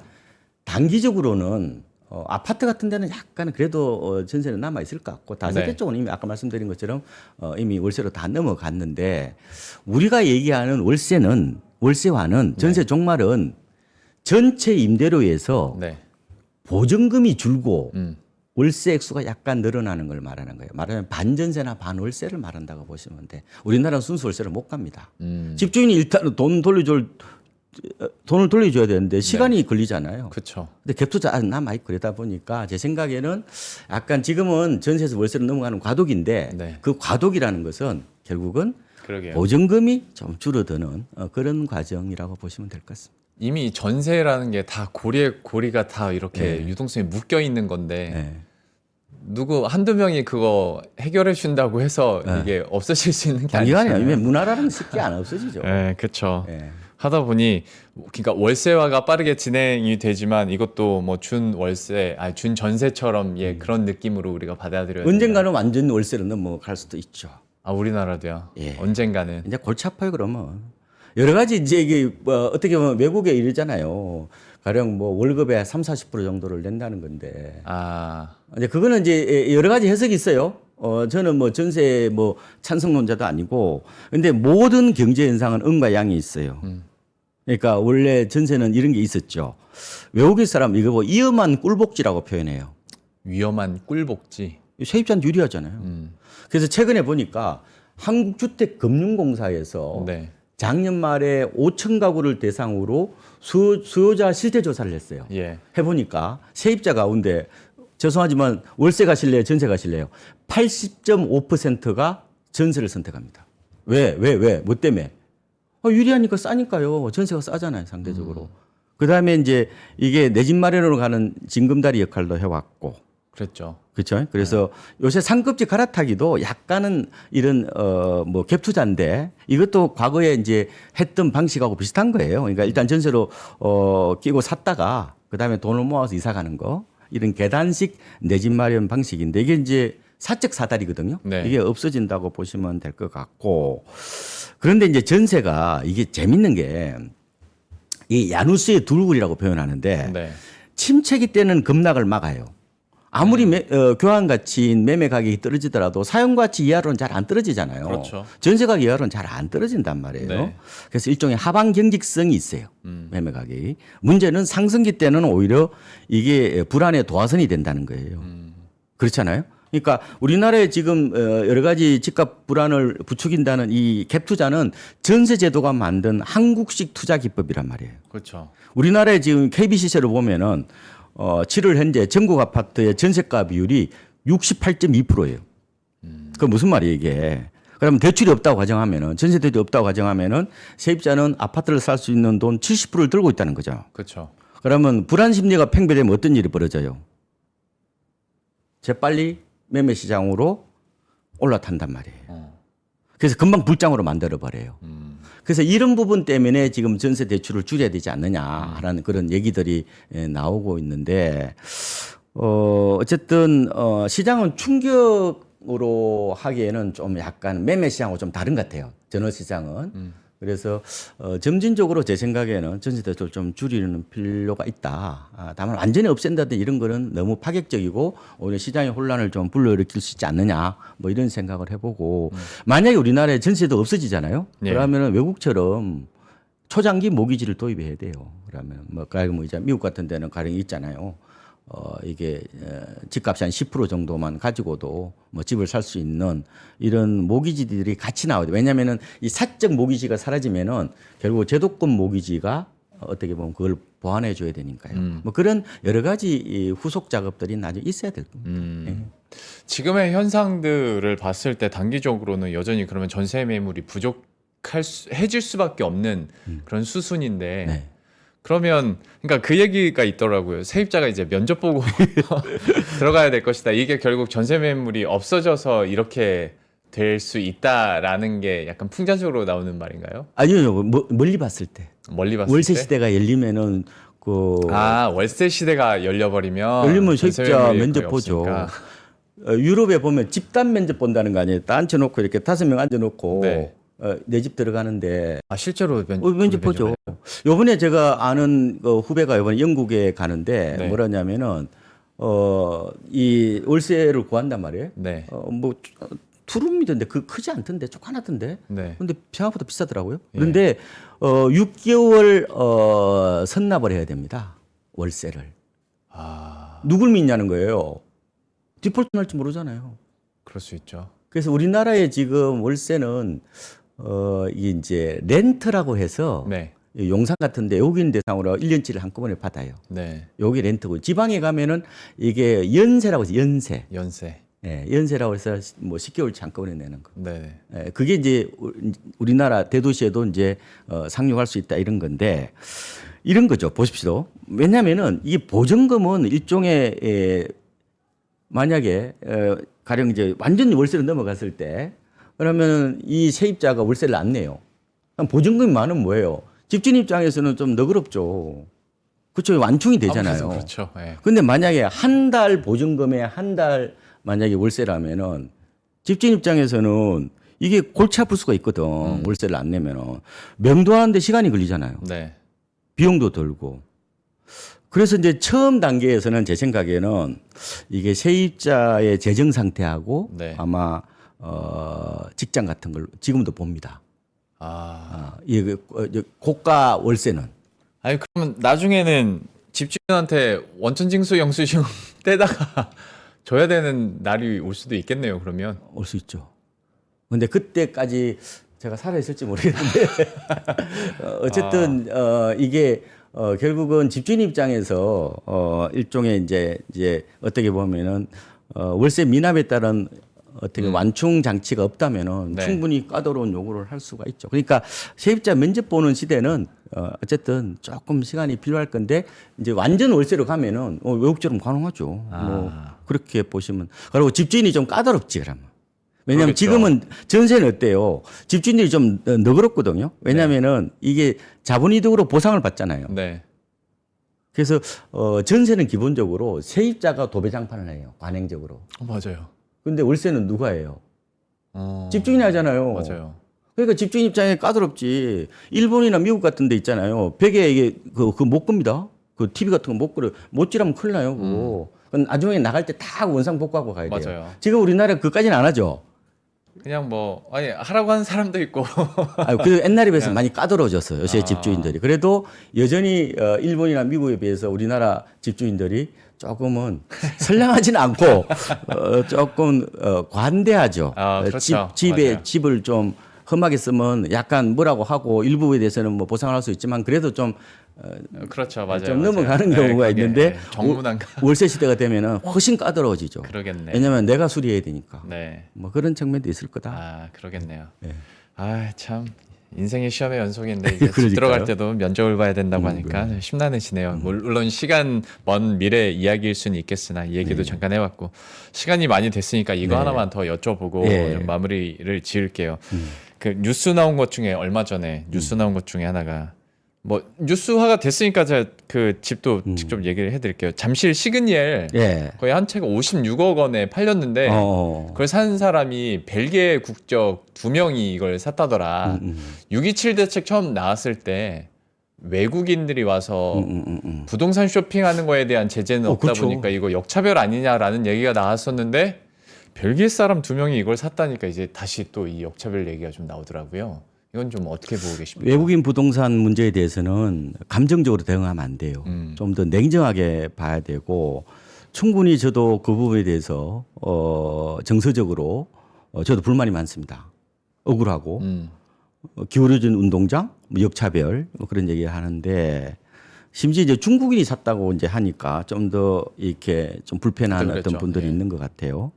단기적으로는 아파트 같은 데는 약간 그래도 전세는 남아 있을 것 같고 다세대 네. 쪽은 이미 아까 말씀드린 것처럼 이미 월세로 다 넘어갔는데 우리가 얘기하는 월세화는 전세 종말은 전체 임대료에서 네. 보증금이 줄고 월세 액수가 약간 늘어나는 걸 말하는 거예요. 말하면 반전세나 반월세를 말한다고 보시면 돼. 우리나라는 순수 월세를 못 갑니다. 집주인이 일단 돈을 돌려줘야 되는데 시간이 걸리잖아요. 그렇죠. 근데 갭투자 아직 남아있고 그러다 보니까 제 생각에는 약간 지금은 전세에서 월세로 넘어가는 과도기인데 네. 그 과도기라는 것은 결국은 그러게요. 보증금이 좀 줄어드는 그런 과정이라고 보시면 될 것 같습니다. 이미 전세라는 게 다 고리가 다 이렇게 유동성이 묶여 있는 건데 네. 누구 한두 명이 그거 해결해 준다고 해서 이게 없어질 수 있는 게 단기간에 아니잖아요. 아니면 문화라는 게 쉽게 안 없어지죠. 네, 그렇죠. 예. 하다 보니 그러니까 월세화가 빠르게 진행이 되지만 이것도 뭐 준 월세, 준 전세처럼 그런 느낌으로 우리가 받아들여야 된다. 언젠가는 완전 월세로 넘어갈 수도 있죠. 우리나라도요. 예. 언젠가는. 이제 골치 아파요 그러면. 여러 가지 이제 이게 뭐 어떻게 보면 외국에 이러잖아요. 가령 뭐 월급의 30, 40% 정도를 낸다는 건데. 이제 그거는 이제 여러 가지 해석이 있어요. 저는 뭐 전세 뭐 찬성론자도 아니고. 근데 모든 경제 현상은 응과 양이 있어요. 그러니까 원래 전세는 이런 게 있었죠. 외국인 사람 이거 뭐 위험한 꿀복지라고 표현해요. 위험한 꿀복지. 세입자는 유리하잖아요. 그래서 최근에 보니까 한국주택금융공사에서 네. 작년 말에 5천 가구를 대상으로 수요자 실태 조사를 했어요. 예. 해보니까 세입자 가운데 죄송하지만 월세 가실래요? 전세 가실래요? 80.5%가 전세를 선택합니다. 왜? 뭐 때문에? 유리하니까 싸니까요. 전세가 싸잖아요, 상대적으로. 그 다음에 이제 이게 내 집 마련으로 가는 징검다리 역할도 해왔고. 그랬죠. 그렇죠. 그래서 요새 상급지 갈아타기도 약간은 이런 뭐 갭 투자인데 이것도 과거에 이제 했던 방식하고 비슷한 거예요. 그러니까 일단 전세로 끼고 샀다가 그다음에 돈을 모아서 이사 가는 거 이런 계단식 내 집 마련 방식인데 이게 이제 사적 사다리거든요. 네. 이게 없어진다고 보시면 될 것 같고 그런데 이제 전세가 이게 재밌는 게 이 야누스의 둘굴이라고 표현하는데 네. 침체기 때는 급락을 막아요. 아무리 교환 가치인 매매 가격이 떨어지더라도 사용 가치 이하로는 잘 안 떨어지잖아요. 그렇죠. 전세 가격 이하로는 잘 안 떨어진단 말이에요. 네. 그래서 일종의 하방 경직성이 있어요. 매매 가격이. 문제는 상승기 때는 오히려 이게 불안의 도화선이 된다는 거예요. 그렇잖아요. 그러니까 우리나라에 지금 여러 가지 집값 불안을 부추긴다는 이 갭 투자는 전세 제도가 만든 한국식 투자 기법이란 말이에요. 그렇죠. 우리나라에 지금 KB 시세를 보면은 7월 현재 전국 아파트의 전세가 비율이 68.2%예요. 그 무슨 말이에요, 이게? 그러면 대출이 없다고 가정하면은 전세 대출이 없다고 가정하면은 세입자는 아파트를 살 수 있는 돈 70%를 들고 있다는 거죠. 그렇죠. 그러면 불안 심리가 팽배되면 어떤 일이 벌어져요? 재빨리 매매 시장으로 올라탄단 말이에요. 그래서 금방 불장으로 만들어 버려요. 그래서 이런 부분 때문에 지금 전세 대출을 줄여야 되지 않느냐라는 그런 얘기들이 나오고 있는데 어쨌든 시장은 충격으로 하기에는 좀 약간 매매 시장하고 좀 다른 것 같아요. 전월 시장은. 그래서 점진적으로 제 생각에는 전세 대출을 좀 줄이는 필요가 있다. 다만 완전히 없앤다든 이런 거는 너무 파격적이고 오히려 시장의 혼란을 좀 불러일으킬 수 있지 않느냐 뭐 이런 생각을 해보고 만약에 우리나라에 전세도 없어지잖아요. 네. 그러면 외국처럼 초장기 모기지를 도입해야 돼요. 그러면 뭐 가령 뭐 이제 미국 같은 데는 가령 있잖아요. 이게 집값이 한 10% 정도만 가지고도 뭐 집을 살 수 있는 이런 모기지들이 같이 나와야 돼요. 왜냐면은 이 사적 모기지가 사라지면은 결국 제도권 모기지가 어떻게 보면 그걸 보완해 줘야 되니까요. 뭐 그런 여러 가지 이 후속 작업들이 나중에 있어야 될 겁니다. 예. 지금의 현상들을 봤을 때 단기적으로는 여전히 그러면 전세 매물이 해질 수밖에 없는 그런 수순인데 네. 그러면 그러니까 그 얘기가 있더라고요. 세입자가 이제 면접 보고 들어가야 될 것이다. 이게 결국 전세 매물이 없어져서 이렇게 될 수 있다라는 게 약간 풍자적으로 나오는 말인가요? 아니요, 멀리 봤을 때 멀리 봤을 월세 때? 시대가 열리면은 월세 시대가 열려버리면 열리면 전세 세입자 매물이 면접 거의 보죠. 없으니까. 유럽에 보면 집단 면접 본다는 거 아니에요. 다 앉혀놓고 이렇게 5명 앉아놓고 네. 내 집 들어가는데 실제로 면접 보죠. 요번에 제가 아는 후배가 이번에 영국에 가는데 네. 뭐라냐면은 이 월세를 구한단 말이에요. 네. 뭐 투룸이던데 크지 않던데 조그맣던데. 네. 근데 생각보다 비싸더라고요. 예. 그런데 6개월 선납을 해야 됩니다. 월세를. 누굴 믿냐는 거예요. 디폴트 날지 모르잖아요. 그럴 수 있죠. 그래서 우리나라의 지금 월세는 이게 이제 렌트라고 해서 네. 용산 같은데 외국인 대상으로 1년치를 한꺼번에 받아요. 네. 여기 렌트고 지방에 가면은 이게 연세라고 해서 연세. 연세. 예, 연세라고 해서 뭐 10개월치 한꺼번에 내는 거. 네. 예, 그게 이제 우리나라 대도시에도 이제 상용할 수 있다 이런 건데 이런 거죠. 보십시오. 왜냐면은 이 보증금은 일종의 만약에 가령 이제 완전히 월세로 넘어갔을 때 그러면 이 세입자가 월세를 안 내요. 그럼 보증금이 많으면 뭐예요? 집주인 입장에서는 좀 너그럽죠. 그렇죠. 완충이 되잖아요. 그렇죠. 예. 근데 만약에 한 달 보증금에 한 달 만약에 월세라면은 집주인 입장에서는 이게 골치 아플 수가 있거든. 월세를 안 내면은 명도하는데 시간이 걸리잖아요. 네. 비용도 들고. 그래서 이제 처음 단계에서는 제 생각에는 이게 세입자의 재정 상태하고 네. 아마 직장 같은 걸 지금도 봅니다. 이 고가 월세는 아니 그러면 나중에는 집주인한테 원천징수 영수증 떼다가 줘야 되는 날이 올 수도 있겠네요. 그러면 올 수 있죠. 근데 그때까지 제가 살아 있을지 모르겠는데 어쨌든 이게 결국은 집주인 입장에서 일종의 이제 어떻게 보면은 월세 미납에 따른 어떻게 완충 장치가 없다면은 네. 충분히 까다로운 요구를 할 수가 있죠. 그러니까 세입자 면접 보는 시대는 어쨌든 조금 시간이 필요할 건데 이제 완전 월세로 가면은 외국처럼 가능하죠. 뭐 그렇게 보시면 그리고 집주인이 좀 까다롭지 그러면. 왜냐하면 그러겠죠. 지금은 전세는 어때요? 집주인들이 좀 너그럽거든요. 왜냐하면은 이게 자본이득으로 보상을 받잖아요. 네. 그래서 전세는 기본적으로 세입자가 도배장판을 해요. 관행적으로. 맞아요. 근데 월세는 누가 해요? 집주인이 하잖아요. 맞아요. 그러니까 집주인 입장에 까다롭지. 일본이나 미국 같은 데 있잖아요. 벽에 이게 못 끕니다. 그 TV 같은 거 못 걸어요. 못질하면 큰일 나요. 그거. 그건 나중에 나갈 때 다 원상 복구하고 가야 돼요. 맞아요. 지금 우리나라 그까지는 안 하죠. 그냥 뭐 아니 하라고 하는 사람도 있고. 그 옛날에 비해서 많이 까다로워졌어요. 요새 집주인들이. 그래도 여전히 일본이나 미국에 비해서 우리나라 집주인들이 조금은 선량하지는 않고 조금 관대하죠. 그렇죠. 집에 맞아요. 집을 좀 험하게 쓰면 약간 뭐라고 하고 일부에 대해서는 뭐 보상을 할 수 있지만 그래도 좀 그렇죠. 맞아요. 좀 맞아요. 넘어가는 네, 경우가 그게, 있는데 네, 정문안가. 월세 시대가 되면은 훨씬 까다로워지죠. 그러겠네. 왜냐하면 내가 수리해야 되니까. 네. 뭐 그런 측면도 있을 거다. 그러겠네요. 네. 참 인생의 시험의 연속인데 이제 집 그러니까요. 들어갈 때도 면접을 봐야 된다고 하니까 심란해지네요. 물론 시간 먼 미래 이야기일 수는 있겠으나 이 얘기도 잠깐 해봤고 시간이 많이 됐으니까 이거 네. 하나만 더 여쭤보고 네. 좀 마무리를 지을게요. 그 뉴스 나온 것 중에 얼마 전에 뉴스 나온 것 중에 하나가 뭐 뉴스화가 됐으니까 제가 그 집도 직접 얘기를 해드릴게요. 잠실 시그니엘 예. 거의 한 채가 56억 원에 팔렸는데 그걸 산 사람이 벨기에 국적 2명이 이걸 샀다더라. 6.27 대책 처음 나왔을 때 외국인들이 와서 부동산 쇼핑하는 거에 대한 제재는 없다 그렇죠. 보니까 이거 역차별 아니냐라는 얘기가 나왔었는데 벨기에 사람 2명이 이걸 샀다니까 이제 다시 또 이 역차별 얘기가 좀 나오더라고요. 이건 좀 어떻게 보고 계십니까? 외국인 부동산 문제에 대해서는 감정적으로 대응하면 안 돼요. 좀 더 냉정하게 봐야 되고 충분히 저도 그 부분에 대해서 정서적으로 저도 불만이 많습니다. 억울하고 기울어진 운동장, 뭐 역차별 뭐 그런 얘기 하는데 심지어 이제 중국인이 샀다고 이제 하니까 좀 더 이렇게 좀 불편한 그랬죠. 어떤 분들이 예. 있는 것 같아요.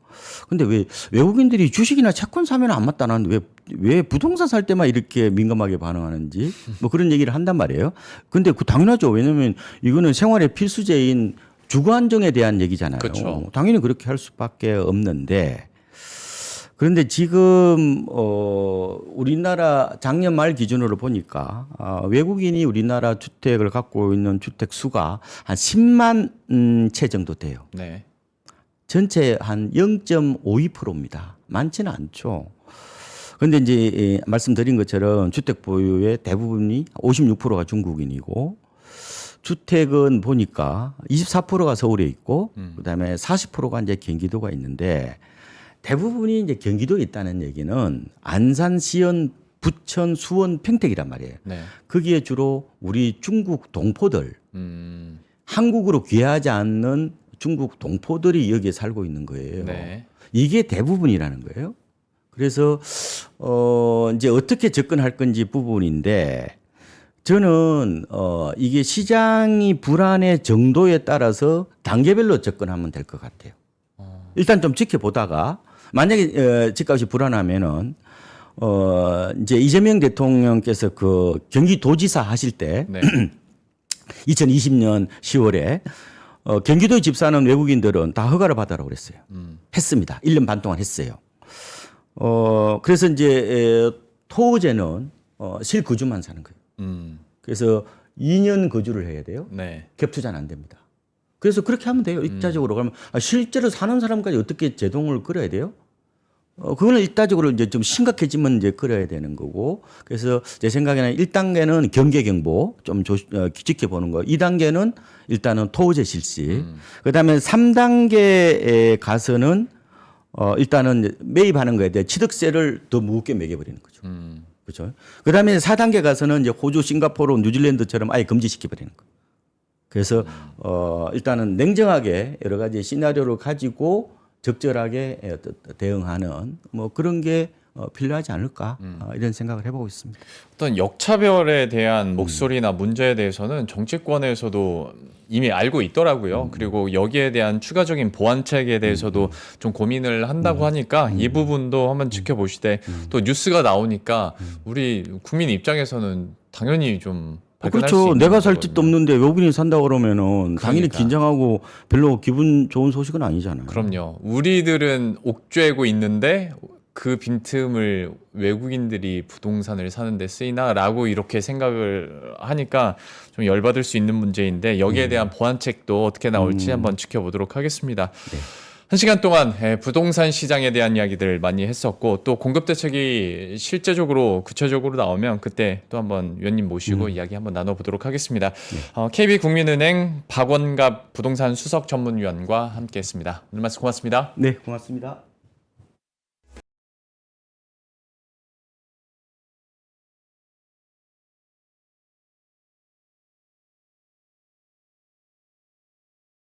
근데 왜 외국인들이 주식이나 채권 사면 안 맞다는 왜 부동산 살 때만 이렇게 민감하게 반응하는지 뭐 그런 얘기를 한단 말이에요. 근데 그 당연하죠. 왜냐면 이거는 생활의 필수제인 주거 안정에 대한 얘기잖아요. 그렇죠. 당연히 그렇게 할 수밖에 없는데 그런데 지금 우리나라 작년 말 기준으로 보니까 외국인이 우리나라 주택을 갖고 있는 주택 수가 한 10만 채 정도 돼요. 네. 전체 한 0.52%입니다. 많지는 않죠. 그런데 이제 말씀드린 것처럼 주택 보유의 대부분이 56%가 중국인이고 주택은 보니까 24%가 서울에 있고 그다음에 40%가 이제 경기도가 있는데 대부분이 이제 경기도에 있다는 얘기는 안산, 시연, 부천, 수원, 평택이란 말이에요. 네. 거기에 주로 우리 중국 동포들, 한국으로 귀화하지 않는 중국 동포들이 여기에 살고 있는 거예요. 네. 이게 대부분이라는 거예요. 그래서 이제 어떻게 접근할 건지 부분인데 저는 이게 시장이 불안의 정도에 따라서 단계별로 접근하면 될 것 같아요. 일단 좀 지켜보다가 만약에 집값이 불안하면은 이제 이재명 대통령께서 그 경기도지사 하실 때 네. 2020년 10월에 경기도에 집 사는 외국인들은 다 허가를 받으라고 그랬어요. 했습니다. 1년 반 동안 했어요. 그래서 이제 토지는 실거주만 사는 거예요. 그래서 2년 거주를 해야 돼요. 네. 갭 투자는 안 됩니다. 그래서 그렇게 하면 돼요. 일차적으로. 그러면 실제로 사는 사람까지 어떻게 제동을 끌어야 돼요? 그거는 일차적으로 이제 좀 심각해지면 이제 끌어야 되는 거고. 그래서 제 생각에는 1단계는 경계 경보 좀 지켜보는 거. 2단계는 일단은 토지 실시. 그다음에 3단계에 가서는 일단은 매입하는 거에 대해 취득세를 더 무겁게 매겨버리는 거죠. 그렇죠. 그다음에 4단계 가서는 이제 호주, 싱가포르, 뉴질랜드처럼 아예 금지시켜버리는 거예요. 그래서 일단은 냉정하게 여러 가지 시나리오를 가지고 적절하게 대응하는 뭐 그런 게 필요하지 않을까 이런 생각을 해보고 있습니다. 어떤 역차별에 대한 목소리나 문제에 대해서는 정치권에서도 이미 알고 있더라고요. 그리고 여기에 대한 추가적인 보완책에 대해서도 좀 고민을 한다고 하니까 이 부분도 한번 지켜보시되 또 뉴스가 나오니까 우리 국민 입장에서는 당연히 좀 발견할 수 그렇죠. 있는 내가 살 거거든요. 집도 없는데 외국인이 산다 그러면은 당연히 그러니까. 긴장하고 별로 기분 좋은 소식은 아니잖아요. 그럼요. 우리들은 옥죄고 있는데 그 빈틈을 외국인들이 부동산을 사는데 쓰이나라고 이렇게 생각을 하니까 좀 열받을 수 있는 문제인데 여기에 대한 보완책도 어떻게 나올지 한번 지켜보도록 하겠습니다. 네. 1시간 동안 부동산 시장에 대한 이야기들 많이 했었고 또 공급 대책이 실제적으로 구체적으로 나오면 그때 또 한번 위원님 모시고 이야기 한번 나눠보도록 하겠습니다. KB국민은행 박원갑 부동산 수석 전문위원과 함께했습니다. 오늘 말씀 고맙습니다. 네, 고맙습니다.